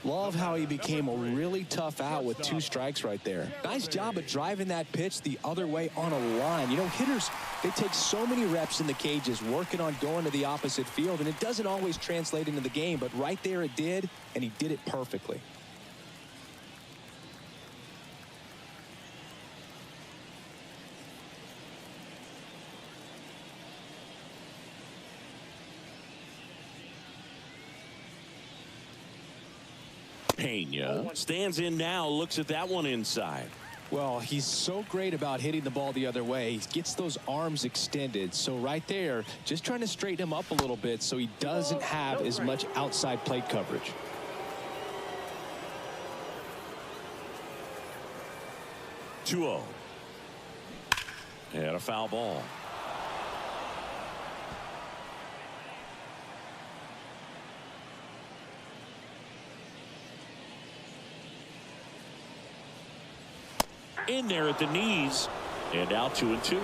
Love how he became a really tough out with 2 strikes right there. Nice job of driving that pitch the other way on a line. You know, hitters, they take so many reps in the cages working on going to the opposite field, and it doesn't always translate into the game, but right there it did, and he did it perfectly. Pena stands in now, looks at that one inside. Well, he's so great about hitting the ball the other way. He gets those arms extended. So right there, just trying to straighten him up a little bit so he doesn't have as much outside plate coverage. Two-0. And a foul ball. In there at the knees, and out 2-2.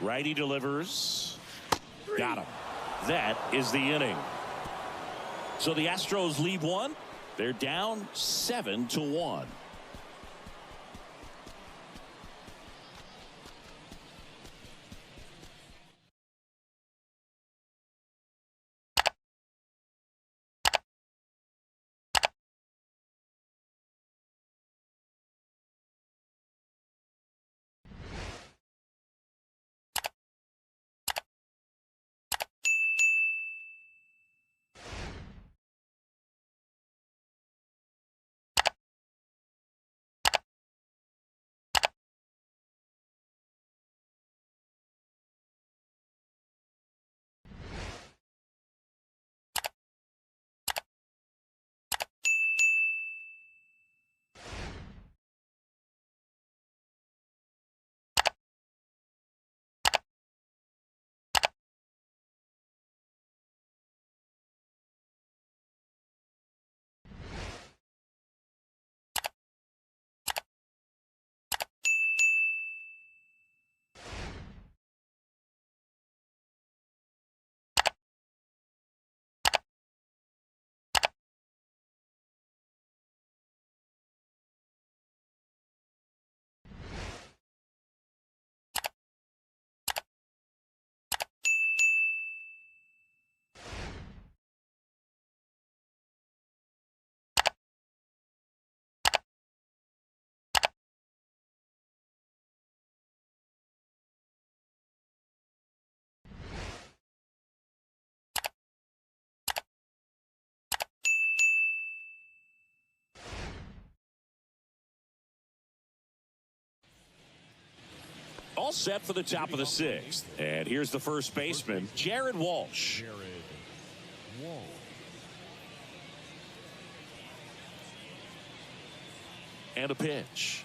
Righty delivers. Got him. That is the inning. So the Astros lead 1. They're down 7-1. All set for the top of the 6th. And here's the first baseman, Jared Walsh. And a pitch.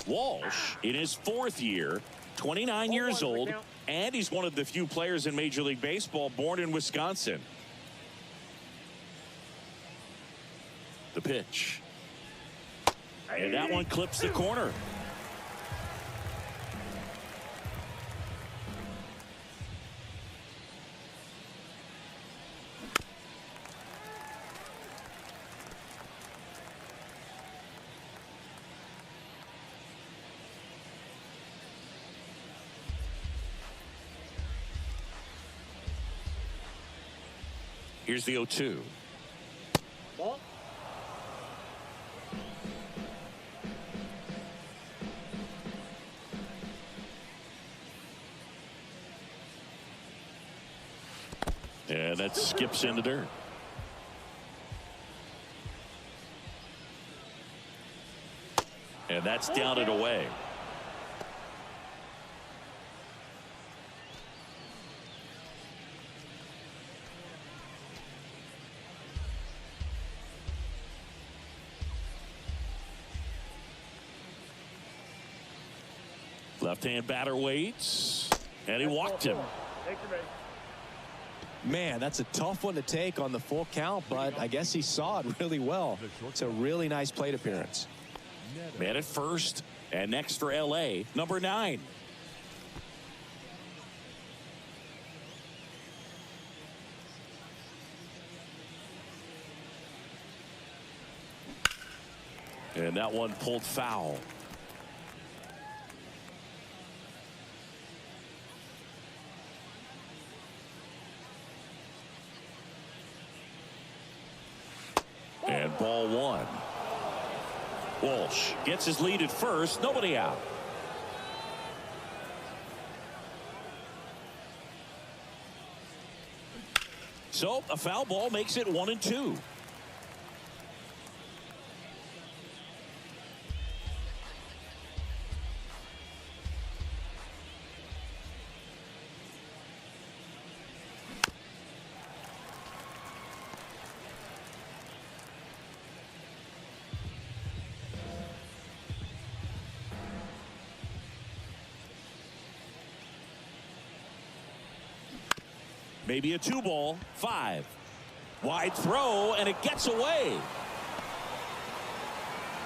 Walsh in his 4th year, 29 years old, and he's one of the few players in Major League Baseball born in Wisconsin. The pitch. And that one clips the corner. Here's the 0-2. Ball. And that skips into dirt. And that's down and away. Left-hand batter waits, and he walked him. Take your base. Man, that's a tough one to take on the full count, but I guess he saw it really well. It's a really nice plate appearance. Man at first, and next for LA, number 9. And that one pulled foul. And ball 1. Walsh gets his lead at first, nobody out. So a foul ball makes it 1-2. Maybe a 2-ball, 5. Wide throw, and it gets away.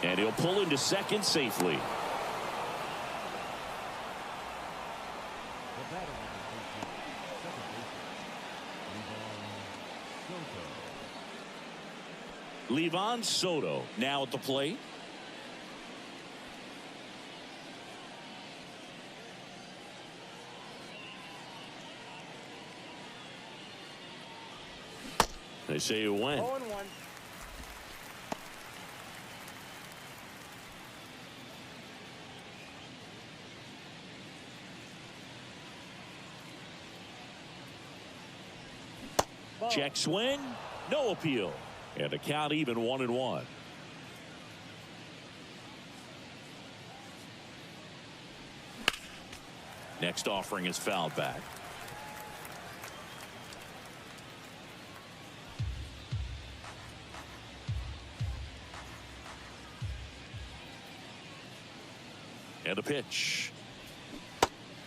And he'll pull into second safely. Livan Soto now at the plate. They say you win. 0-1. Check swing, no appeal. And the count even 1-1. Next offering is fouled back. And a pitch.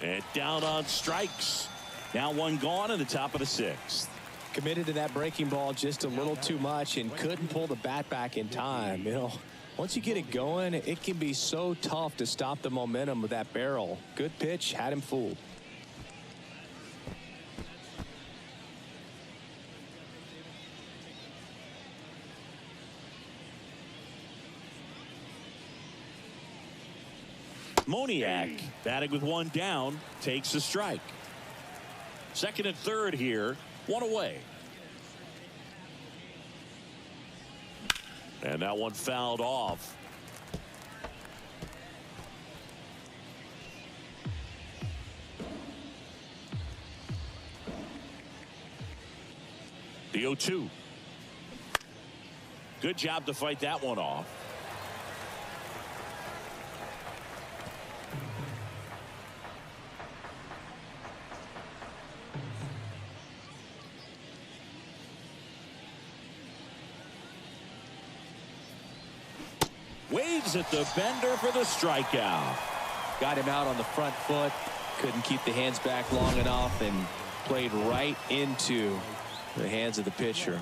And down on strikes. Now one gone in the top of the 6th. Committed to that breaking ball just a little too much and couldn't pull the bat back in time. You know, once you get it going, it can be so tough to stop the momentum of that barrel. Good pitch, had him fooled. Moniak batting with 1 down takes a strike. Second and third here, 1 away. And that one fouled off. The 0-2. Good job to fight that one off. Waves at the bender for the strikeout. Got him out on the front foot. Couldn't keep the hands back long enough and played right into the hands of the pitcher.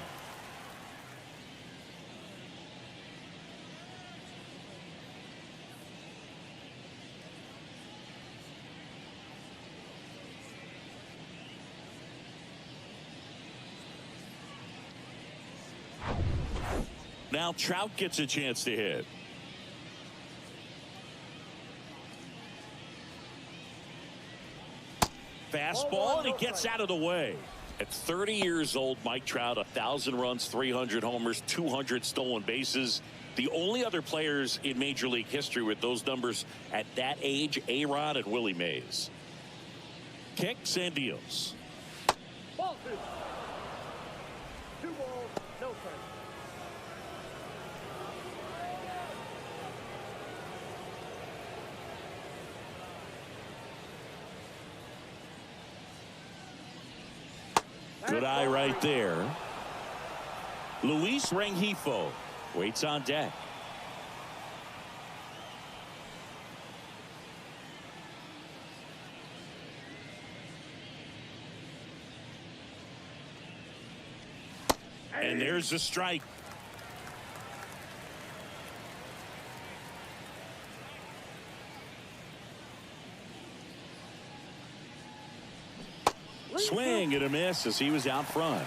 Now Trout gets a chance to hit. Fastball, and he gets out of the way. At 30 years old, Mike Trout, 1,000 runs, 300 homers, 200 stolen bases. The only other players in Major League history with those numbers at that age, A-Rod and Willie Mays. Kicks and deals. Ball two. 2 balls, no strikes. Good eye right there. Luis Rengifo waits on deck. And there's a strike. Swing and a miss as he was out front.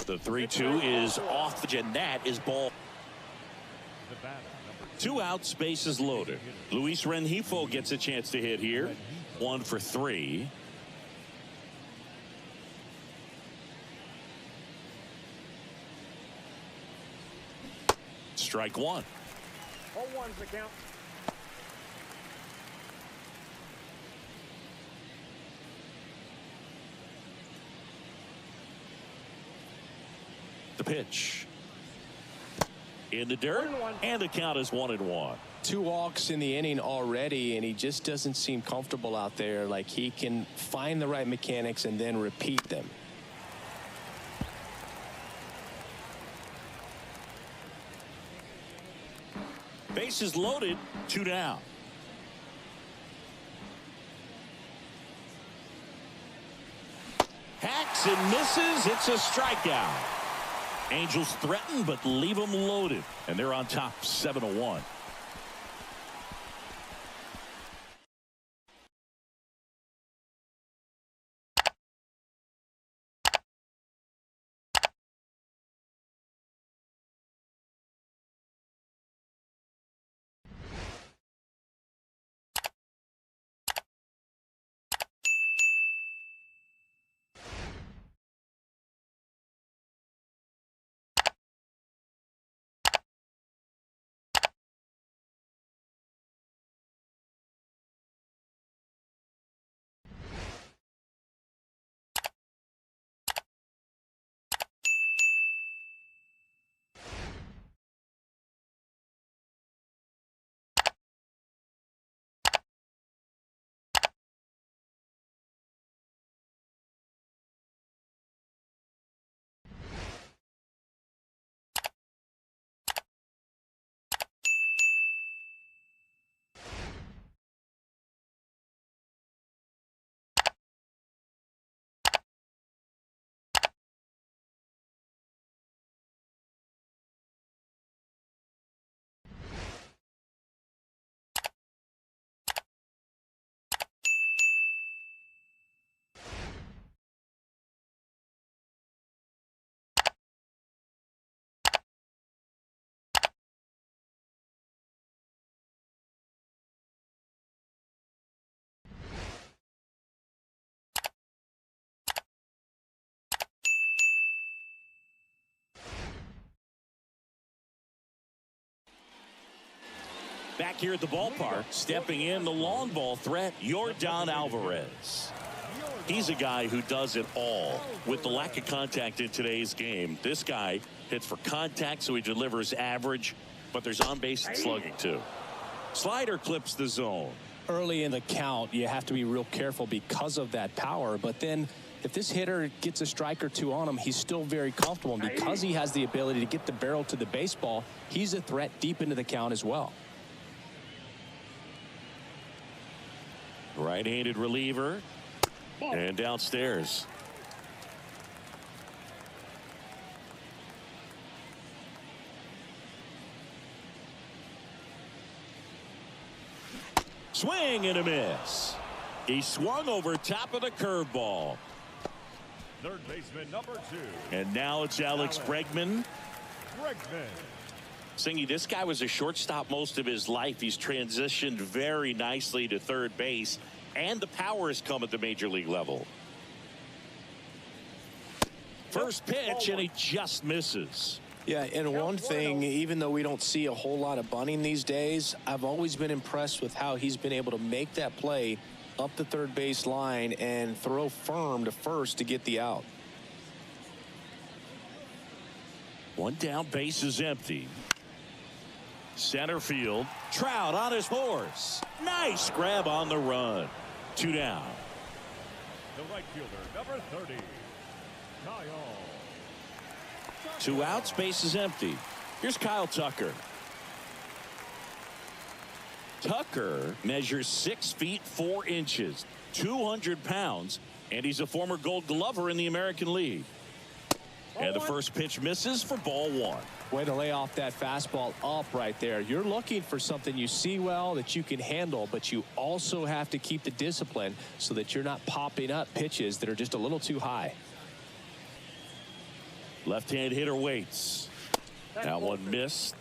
The 3-2 is off, and that is ball. 2 outs, bases loaded. Luis Rengifo gets a chance to hit here. 1 for 3. Strike 1. All one's the count. The pitch. In the dirt, and the count is 1-1. 2 walks in the inning already, and he just doesn't seem comfortable out there. Like he can find the right mechanics and then repeat them. Bases loaded, 2 down. Hacks and misses. It's a strikeout. Angels threaten, but leave them loaded, and they're on top 7-1. Back here at the ballpark, stepping in the long ball threat, Yordan Alvarez. He's a guy who does it all. With the lack of contact in today's game, this guy hits for contact, so he delivers average, but there's on-base slugging too. Slider clips the zone. Early in the count, you have to be real careful because of that power, but then if this hitter gets a strike or 2 on him, he's still very comfortable, and because he has the ability to get the barrel to the baseball, he's a threat deep into the count as well. Right-handed reliever, and downstairs. Swing and a miss. He swung over top of the curveball. Third baseman number 2. And now it's Alex Bregman. Bregman. Singy, this guy was a shortstop most of his life. He's transitioned very nicely to third base, and the power has come at the major league level. First pitch, and he just misses. Yeah, and one thing, even though we don't see a whole lot of bunting these days, I've always been impressed with how he's been able to make that play up the third base line and throw firm to first to get the out. One down, base is empty. Center field, Trout on his horse. Nice grab on the run. 2 down. The right fielder, number 30, Kyle. 2 outs, base is empty. Here's Kyle Tucker. Tucker measures 6 feet 4 inches, 200 pounds, and he's a former Gold Glover in the American League. And the first pitch misses for ball 1. Way to lay off that fastball up right there. You're looking for something you see well that you can handle, but you also have to keep the discipline so that you're not popping up pitches that are just a little too high. Left-hand hitter waits. That one missed.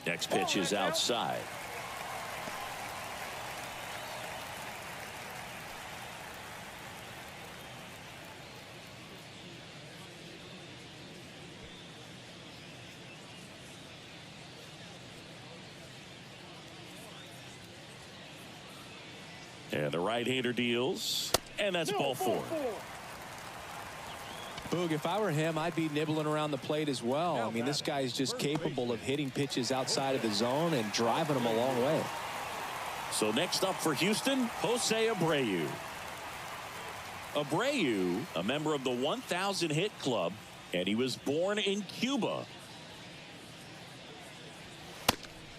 Next pitch is outside. And the right-hander deals, and that's ball 4. Boog, if I were him, I'd be nibbling around the plate as well. I mean, this guy is just capable of hitting pitches outside of the zone and driving them a long way. So next up for Houston, Jose Abreu. Abreu, a member of the 1,000 hit club, and he was born in Cuba.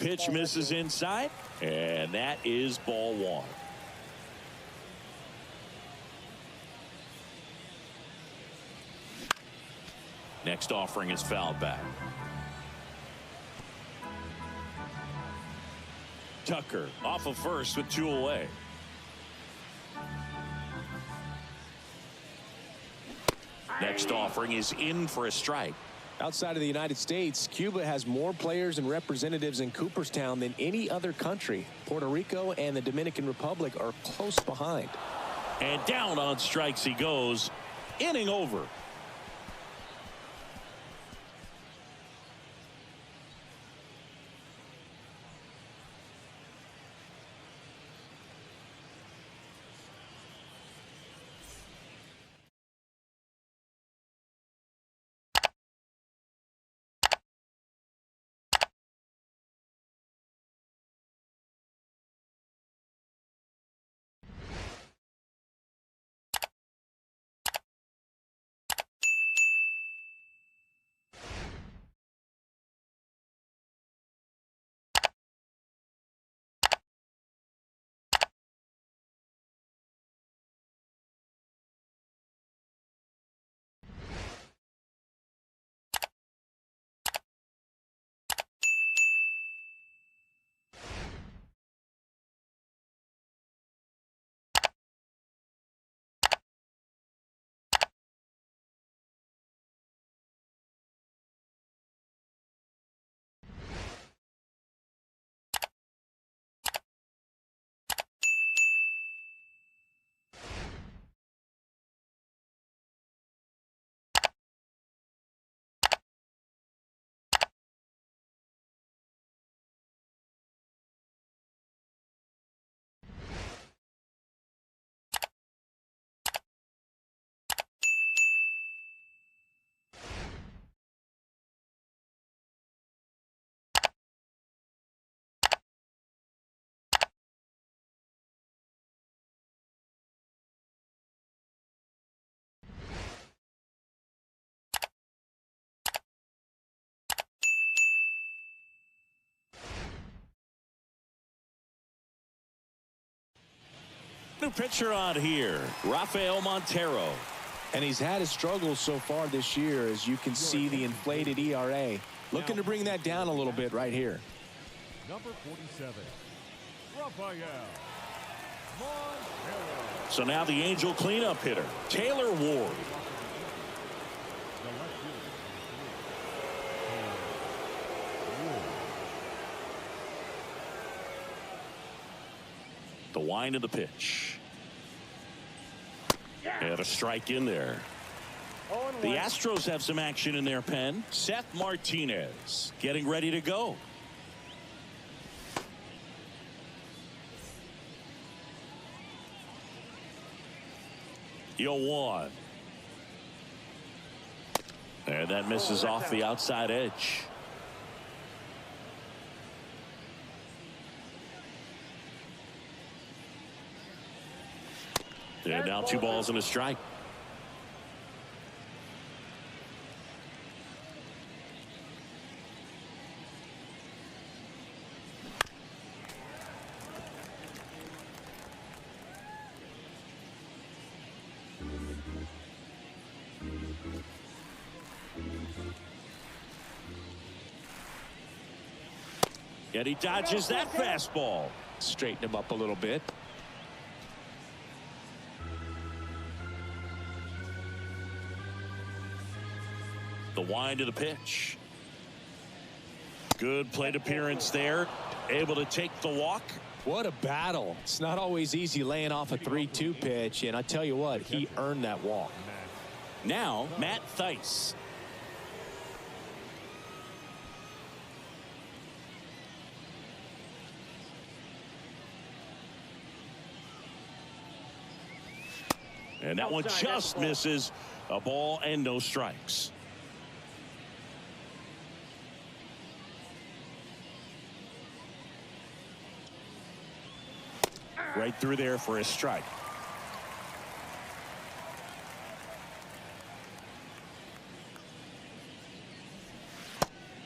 Pitch misses inside, and that is ball 1. Next offering is fouled back. Tucker off of first with 2 away. Next offering is in for a strike. Outside of the United States, Cuba has more players and representatives in Cooperstown than any other country. Puerto Rico and the Dominican Republic are close behind. And down on strikes he goes. Inning over. New pitcher on here, Rafael Montero. And he's had his struggles so far this year, as you can see the inflated ERA. Looking to bring that down a little bit right here. Number 47, Rafael. So now the Angel cleanup hitter, Taylor Ward. The wind of the pitch. And a strike in there. The Astros have some action in their pen. Seth Martinez getting ready to go. One. And that misses off the outside edge. And now 2 balls and a strike. And he dodges that fastball. Straighten him up a little bit. The wind of the pitch. Good plate appearance there. Able to take the walk. What a battle. It's not always easy laying off a 3-2 pitch, and I tell you what, he earned that walk. Now Matt Thaiss. And that one just misses. A ball and no strikes. Right through there for a strike.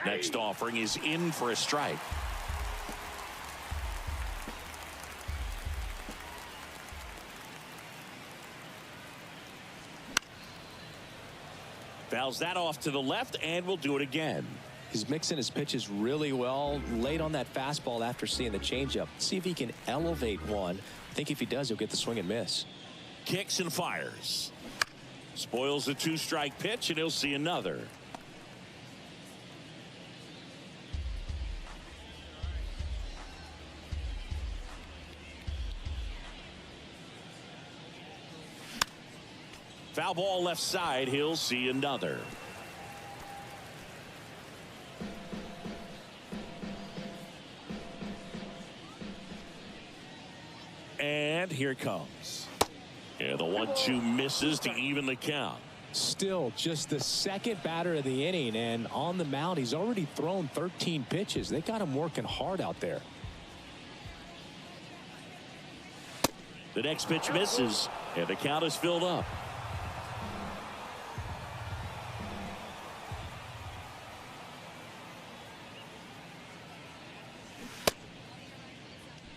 Next offering is in for a strike. Fouls that off to the left and will do it again. He's mixing his pitches really well. Late on that fastball after seeing the changeup. See if he can elevate one. I think if he does, he'll get the swing and miss. Kicks and fires. Spoils the 2-strike pitch, and he'll see another. Foul ball left side. He'll see another. And here it comes. Yeah, the 1-2 misses to even the count. Still just the second batter of the inning, and on the mound he's already thrown 13 pitches. They got him working hard out there. The next pitch misses, and the count is filled up.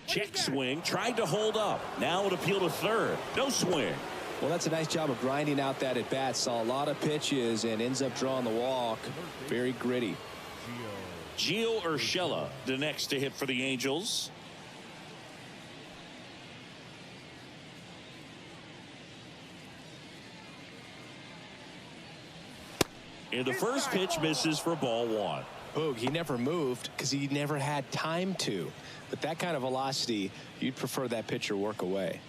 Check swing, tried to hold up. Now it appeal to third. No swing. Well, that's a nice job of grinding out that at bat. Saw a lot of pitches and ends up drawing the walk. Very gritty. Gio Urshela, the next to hit for the Angels. And the first pitch misses for ball 1. Boog, he never moved because he never had time to. With that kind of velocity, you'd prefer that pitcher work away.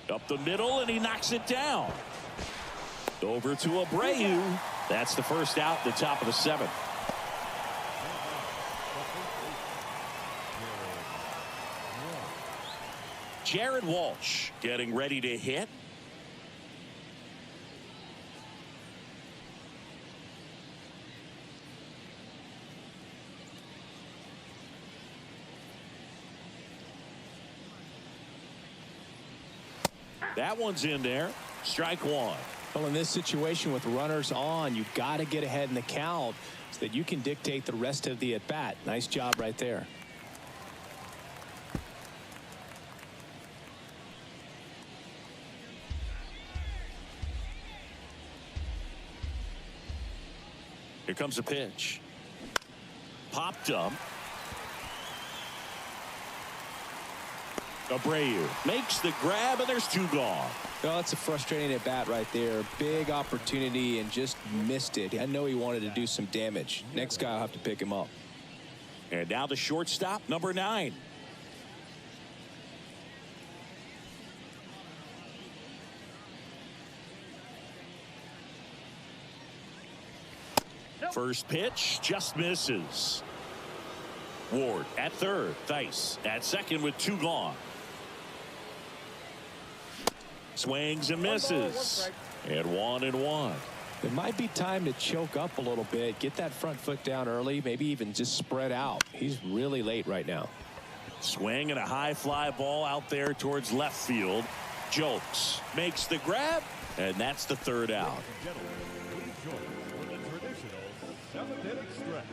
Up the middle, and he knocks it down. Over to Abreu. That's the first out, the top of the 7th. Jared Walsh getting ready to hit. That one's in there. Strike 1. Well, in this situation with runners on, you've got to get ahead in the count so that you can dictate the rest of the at-bat. Nice job right there. Here comes a pitch. Popped up. Abreu makes the grab, and there's 2 gone. Oh, that's a frustrating at bat right there. Big opportunity and just missed it. I know he wanted to do some damage. Next guy will have to pick him up. And now the shortstop, number 9. First pitch just misses. Ward at third. Theis at second with 2 gone. Swings and misses. And 1-1. It might be time to choke up a little bit. Get that front foot down early. Maybe even just spread out. He's really late right now. Swing and a high fly ball out there towards left field. Jolks makes the grab. And that's the 3rd out. Gentlemen, please join us for the traditional 7th-inning stretch.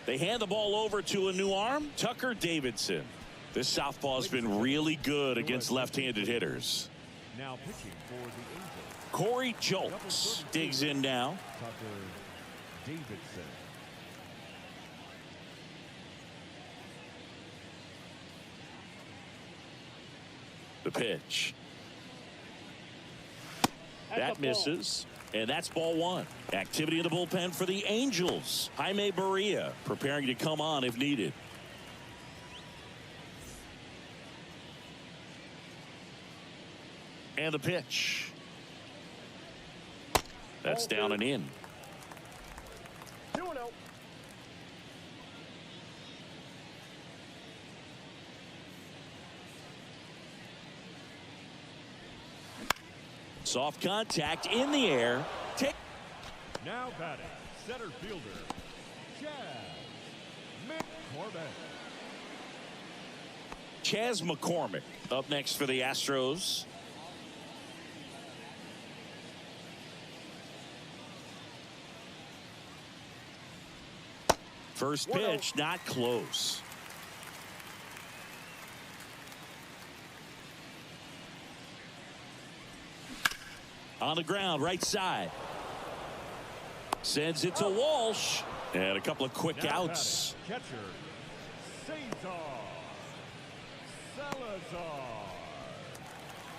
They hand the ball over to a new arm, Tucker Davidson. This southpaw's been really good against left-handed hitters. Now pitching for the Angels, Corey Jolks digs in now. Tucker Davidson. The pitch. That misses. And that's ball 1. Activity in the bullpen for the Angels. Jaime Barria preparing to come on if needed. And the pitch. That's down and in. 2-0. Soft contact in the air. Now batting, center fielder, Chas McCormick up next for the Astros. First pitch, not close. On the ground, right side. Sends it to Walsh. And a couple of quick outs. Catcher, Cesar Salazar.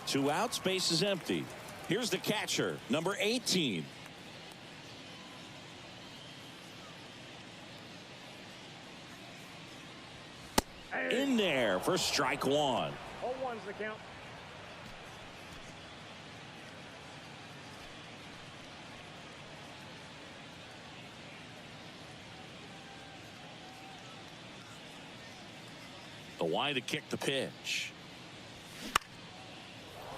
2 outs, base is empty. Here's the catcher, number 18. In there for strike 1. 0-1's the count. The wide to kick the pitch.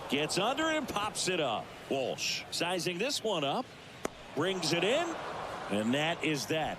Gets under and pops it up. Walsh sizing this one up. Brings it in. And that is that.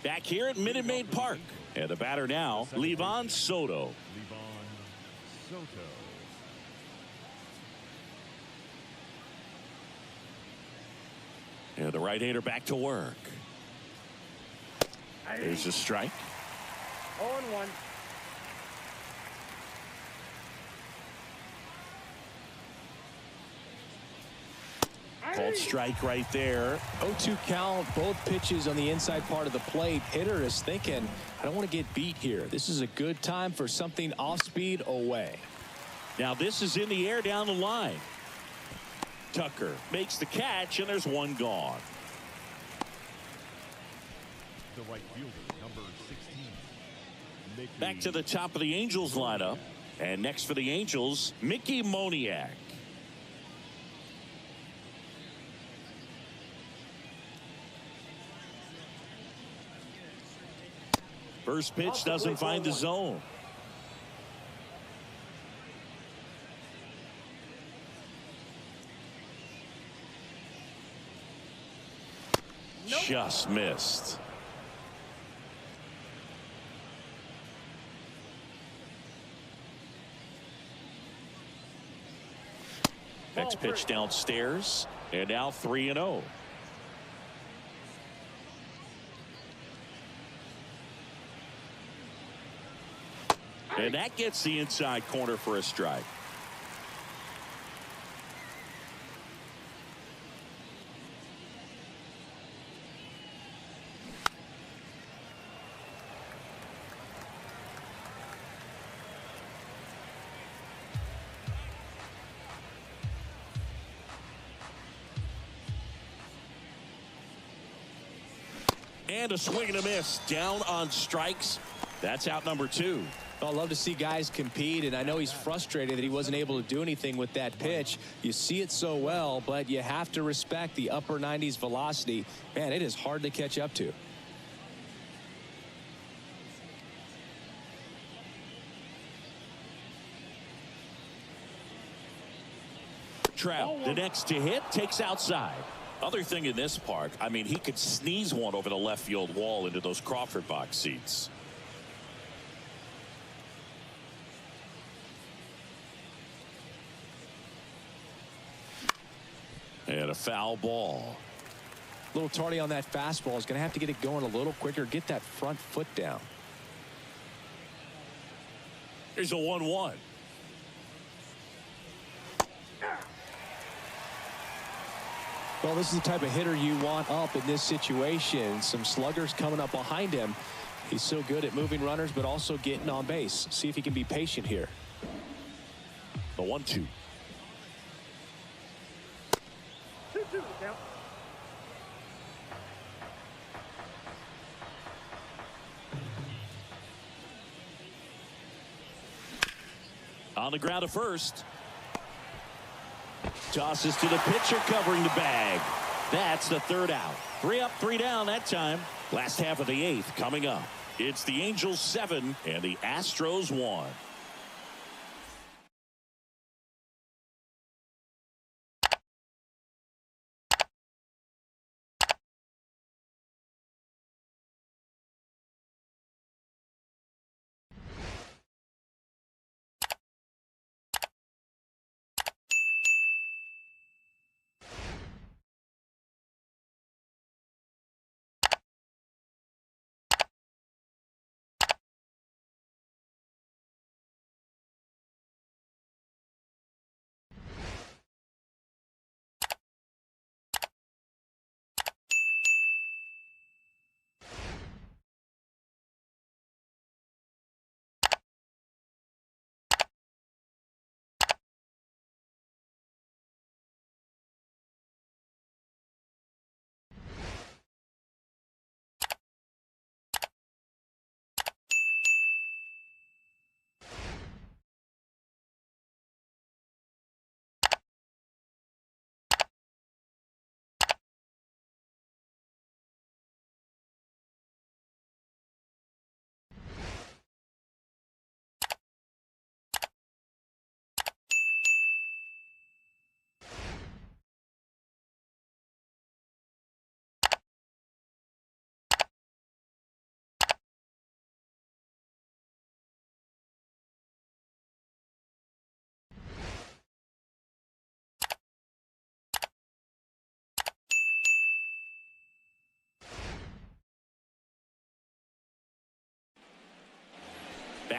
Back here at Minute Maid Park. And the batter now, Livan Soto. Livan Soto. And the right-hander back to work. There's a strike. 0-1. Called strike right there. 0-2 count, both pitches on the inside part of the plate. Hitter is thinking, I don't want to get beat here. This is a good time for something off speed away. Now this is in the air down the line. Tucker makes the catch, and there's one gone. The right fielder, number 16. Mickey. Back to the top of the Angels lineup. And next for the Angels, Mickey Moniak. First pitch doesn't find the zone. Just missed. Next pitch downstairs, and now 3-0. And that gets the inside corner for a strike. And a swing and a miss. Down on strikes. That's out number 2. Well, I love to see guys compete, and I know he's frustrated that he wasn't able to do anything with that pitch. You see it so well, but you have to respect the upper 90s velocity. Man, it is hard to catch up to. Trout, the next to hit, takes outside. Other thing in this park, I mean, he could sneeze one over the left field wall into those Crawford box seats. And a foul ball. A little tardy on that fastball. Is going to have to get it going a little quicker. Get that front foot down. Here's a 1-1. Well, this is the type of hitter you want up in this situation. Some sluggers coming up behind him. He's so good at moving runners, but also getting on base. See if he can be patient here. The 1-2. 2-2 count. On the ground to first. Tosses to the pitcher covering the bag. That's the third out. 3 up, 3 down that time. Last half of the 8th coming up. It's the Angels 7 and the Astros 1.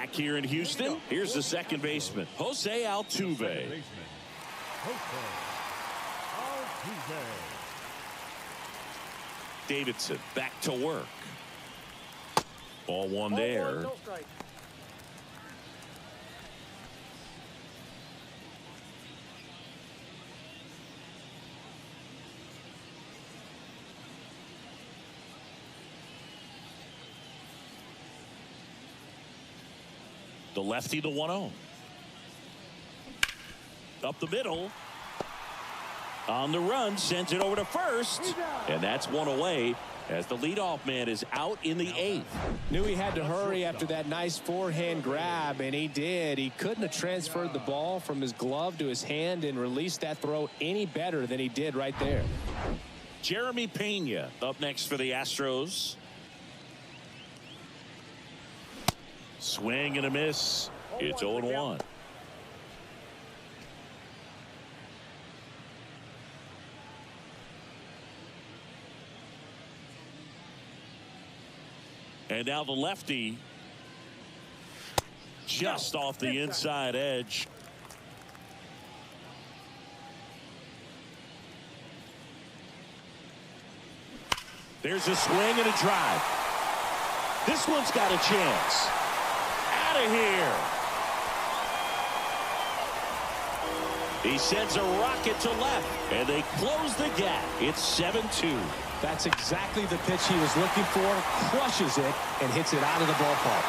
Back here in Houston, here's the second baseman, Jose Altuve. Baseman, Jose Altuve. Davidson back to work. Ball one Ball there. one, no strike. The lefty, the 1-0. Up the middle. On the run, sends it over to first. And that's one away as the leadoff man is out in the 8th. Knew he had to hurry after that nice forehand grab, and he did. He couldn't have transferred the ball from his glove to his hand and released that throw any better than he did right there. Jeremy Pena up next for the Astros. Swing and a miss. It's 0-1. And now the lefty just off the inside edge. There's a swing and a drive. This one's got a chance. Out of here. He sends a rocket to left, and they close the gap. It's 7-2. That's exactly the pitch he was looking for. Crushes it and hits it out of the ballpark.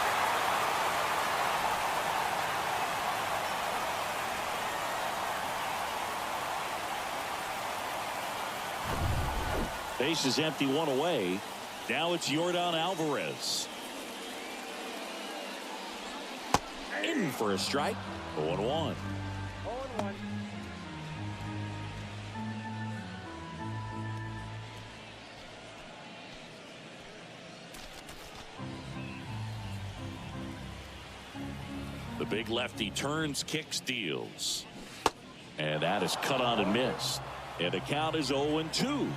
Base is empty, one away. Now it's Yordan Alvarez. In for a strike. 0-1. 0-1. The big lefty turns, kicks, deals. And that is cut on and missed. And the count is 0-2.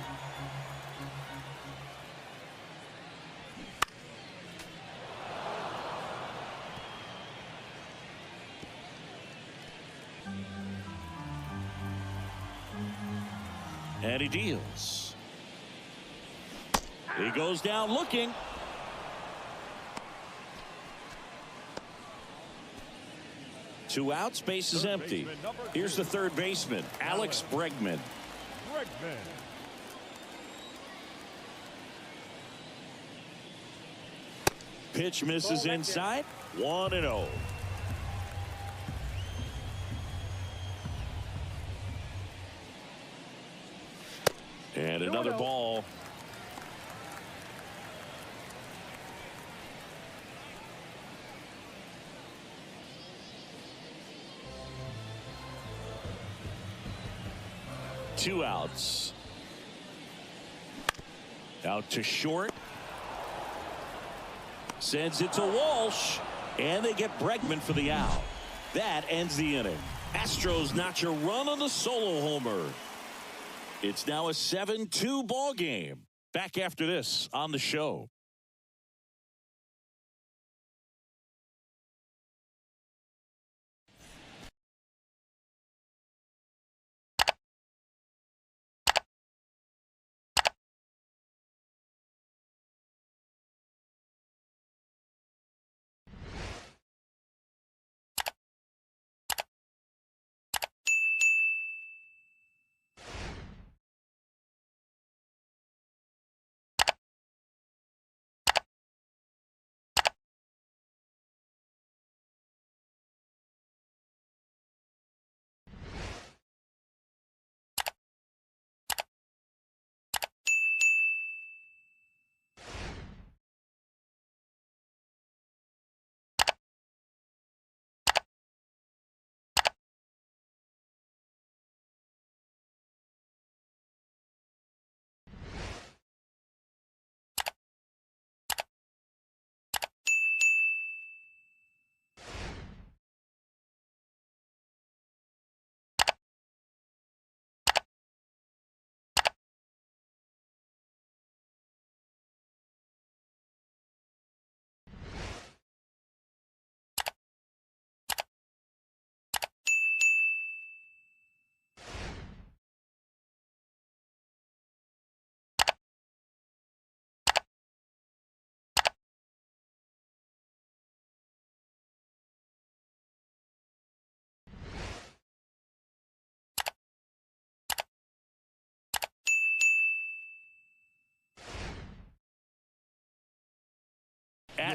And he deals. He goes down looking. Two outs, base is empty. Here's the third baseman, Alex Bregman. Bregman. Pitch misses inside. 1-0. And another ball. Two outs. Out to short. Sends it to Walsh. And they get Bregman for the out. That ends the inning. Astros notch a run on the solo homer. It's now a 7-2 ball game. Back after this on the show.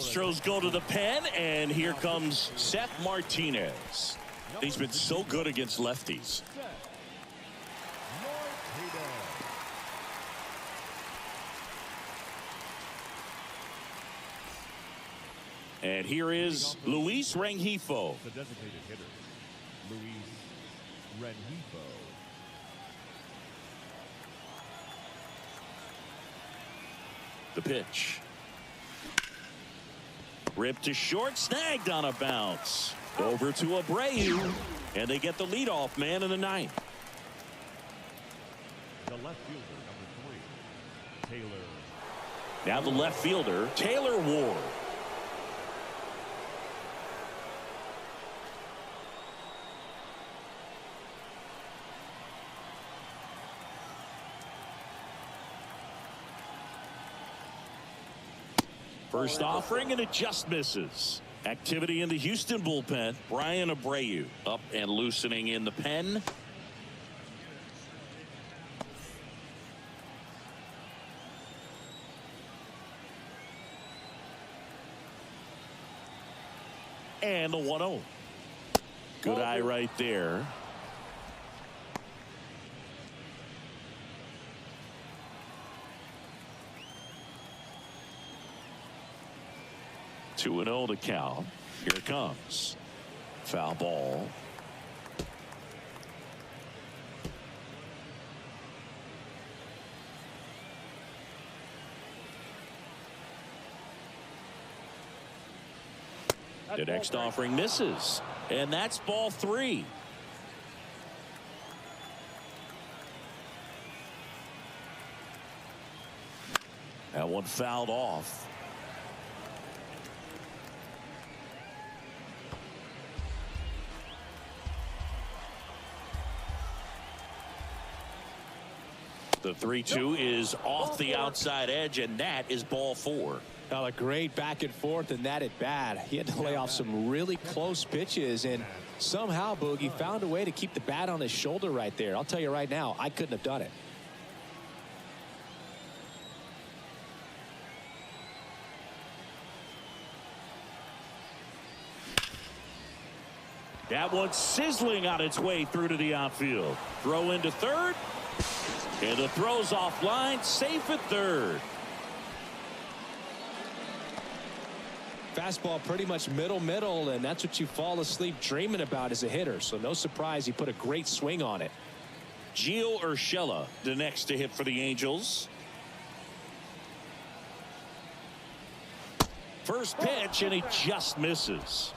Astros go to the pen, and here comes Seth Martinez. He's been so good against lefties. And here is Luis Rengifo. The designated hitter, Luis Rengifo. The pitch. Ripped to short, snagged on a bounce. Over to Abreu, and they get the leadoff man in the ninth. The left fielder, number 3, Taylor. Now the left fielder, Taylor Ward. First offering, and it just misses. Activity in the Houston bullpen. Brian Abreu up and loosening in the pen. And the 1-0. Good eye right there. Two and 0 to count. Here it comes. Foul ball. The next offering misses, and that's ball 3. That one fouled off. The 3-2 is off the outside edge, and that is ball 4. Well, a great back and forth, and that at bat. He had to lay off some really close pitches, and somehow Boogie found a way to keep the bat on his shoulder right there. I'll tell you right now, I couldn't have done it. That one's sizzling on its way through to the outfield. Throw into third. And the throw's offline, safe at third. Fastball pretty much middle, and that's what you fall asleep dreaming about as a hitter. So no surprise he put a great swing on it. Gio Urshela, the next to hit for the Angels. First pitch, and he just misses.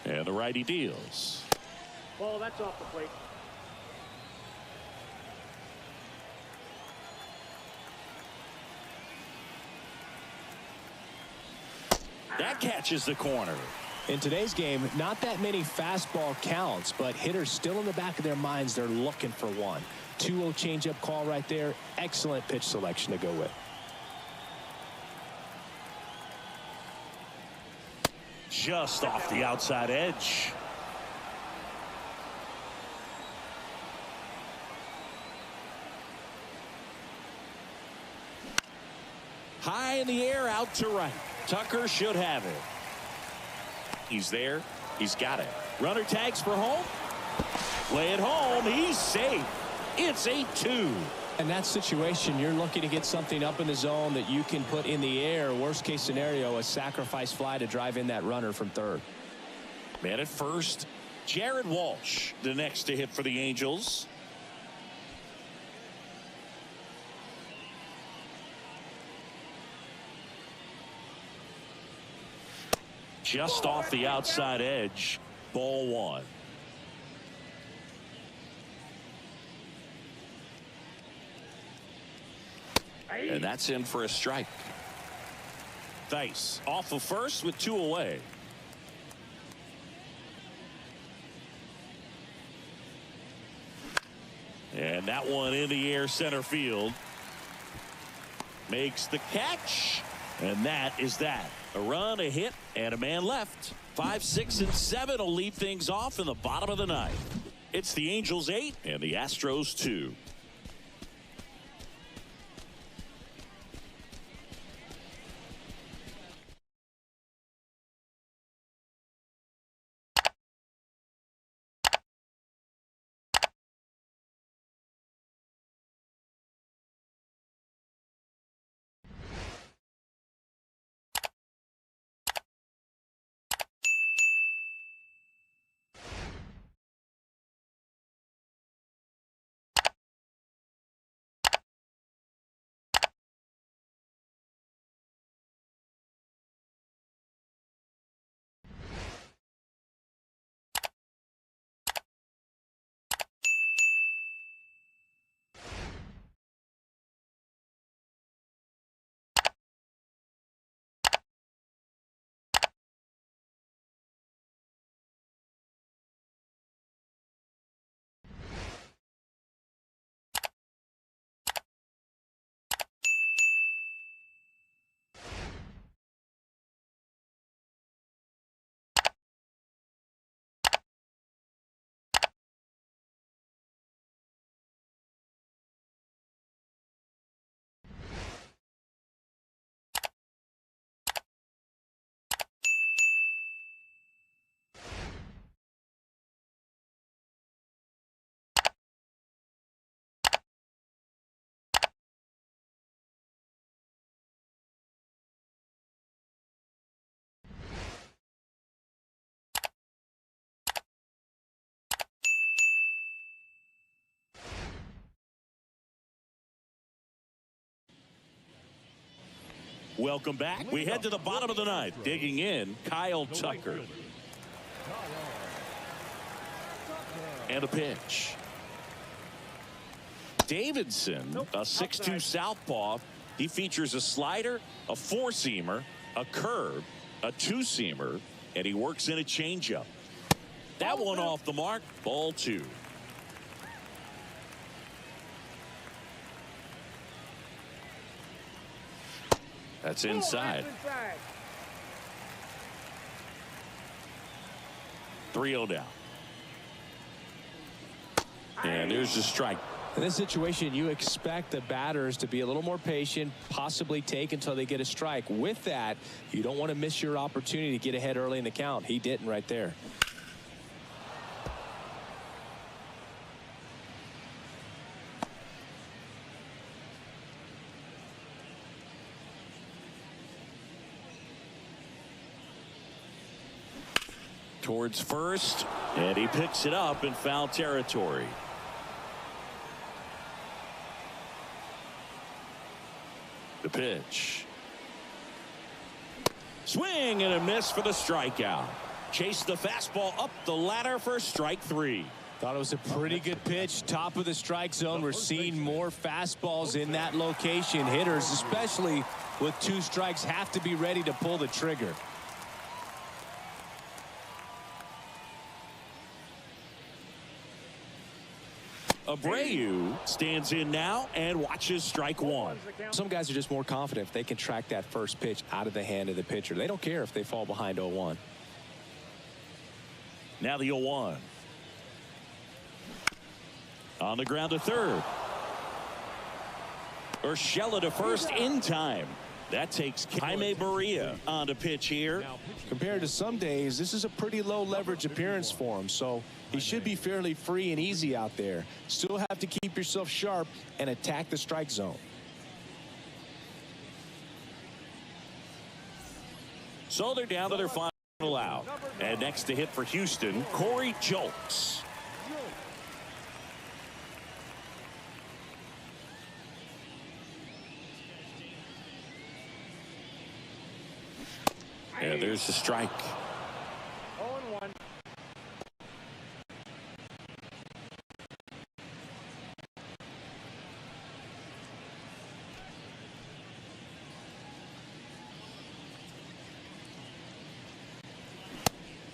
And the righty deals. Ball, that's off the plate. That catches the corner. In today's game, not that many fastball counts, but hitters still in the back of their minds, they're looking for one. 2-0 changeup call right there. Excellent pitch selection to go with. Just off the outside edge. High in the air, out to right. Tucker should have it. He's there. He's got it. Runner tags for home. Play it home. He's safe. It's 8-2. In that situation, you're looking to get something up in the zone that you can put in the air. Worst case scenario, a sacrifice fly to drive in that runner from third. Man at first. Jared Walsh, the next to hit for the Angels. Just off the outside edge. Ball 1. And that's in for a strike. Thice off of first with 2 away. And that one in the air center field. Makes the catch. And that is that. A run, a hit, and a man left. 5, 6, and 7 will lead things off in the bottom of the ninth. It's the Angels 8 and the Astros 2. Welcome back. We head to the bottom of the ninth. Digging in, Kyle Tucker. And a pitch. Davidson, a 6'2 southpaw. He features a slider, a four-seamer, a curve, a two-seamer, and he works in a changeup. That one off the mark. Ball 2. That's inside. 3-0 down. And there's the strike. In this situation, you expect the batters to be a little more patient, possibly take until they get a strike. With that, you don't want to miss your opportunity to get ahead early in the count. He didn't right there. Towards first, and he picks it up in foul territory. The pitch. Swing and a miss for the strikeout. Chase the fastball up the ladder for strike 3. Thought it was a pretty good pitch. Top of the strike zone. We're seeing more fastballs in that location. Hitters, especially with 2 strikes, have to be ready to pull the trigger. Abreu stands in now and watches strike 1. Some guys are just more confident if they can track that first pitch out of the hand of the pitcher. They don't care if they fall behind 0-1. Now the 0-1. On the ground to third. Urshela to first in time. That takes Jaime Barria on to pitch here. Compared to some days, this is a pretty low leverage appearance for him, so he should be fairly free and easy out there. Still have to keep yourself sharp and attack the strike zone. So they're down to their final out. And next to hit for Houston, Corey Julks. And there's the strike. 0-1.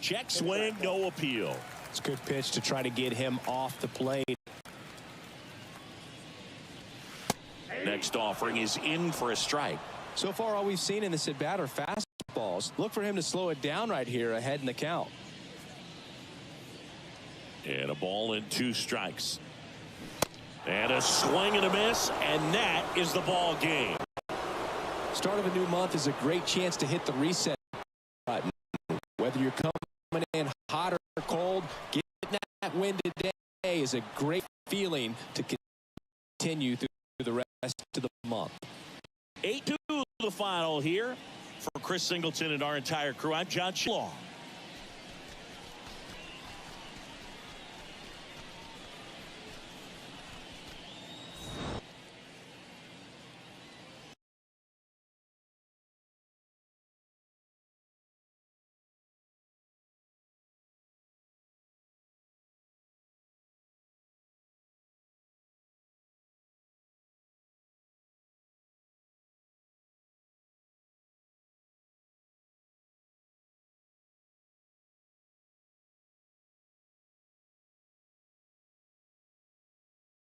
Check swing, no appeal. It's a good pitch to try to get him off the plate. Next offering is in for a strike. So far, all we've seen in this at bat are fastballs. Look for him to slow it down right here ahead in the count. And a ball and 2 strikes. And a swing and a miss, and that is the ball game. Start of a new month is a great chance to hit the reset button. Whether you're coming in hot or cold, getting that win today is a great feeling to continue through the rest of the month. 8-2 the final here. For Chris Singleton and our entire crew, I'm John Law.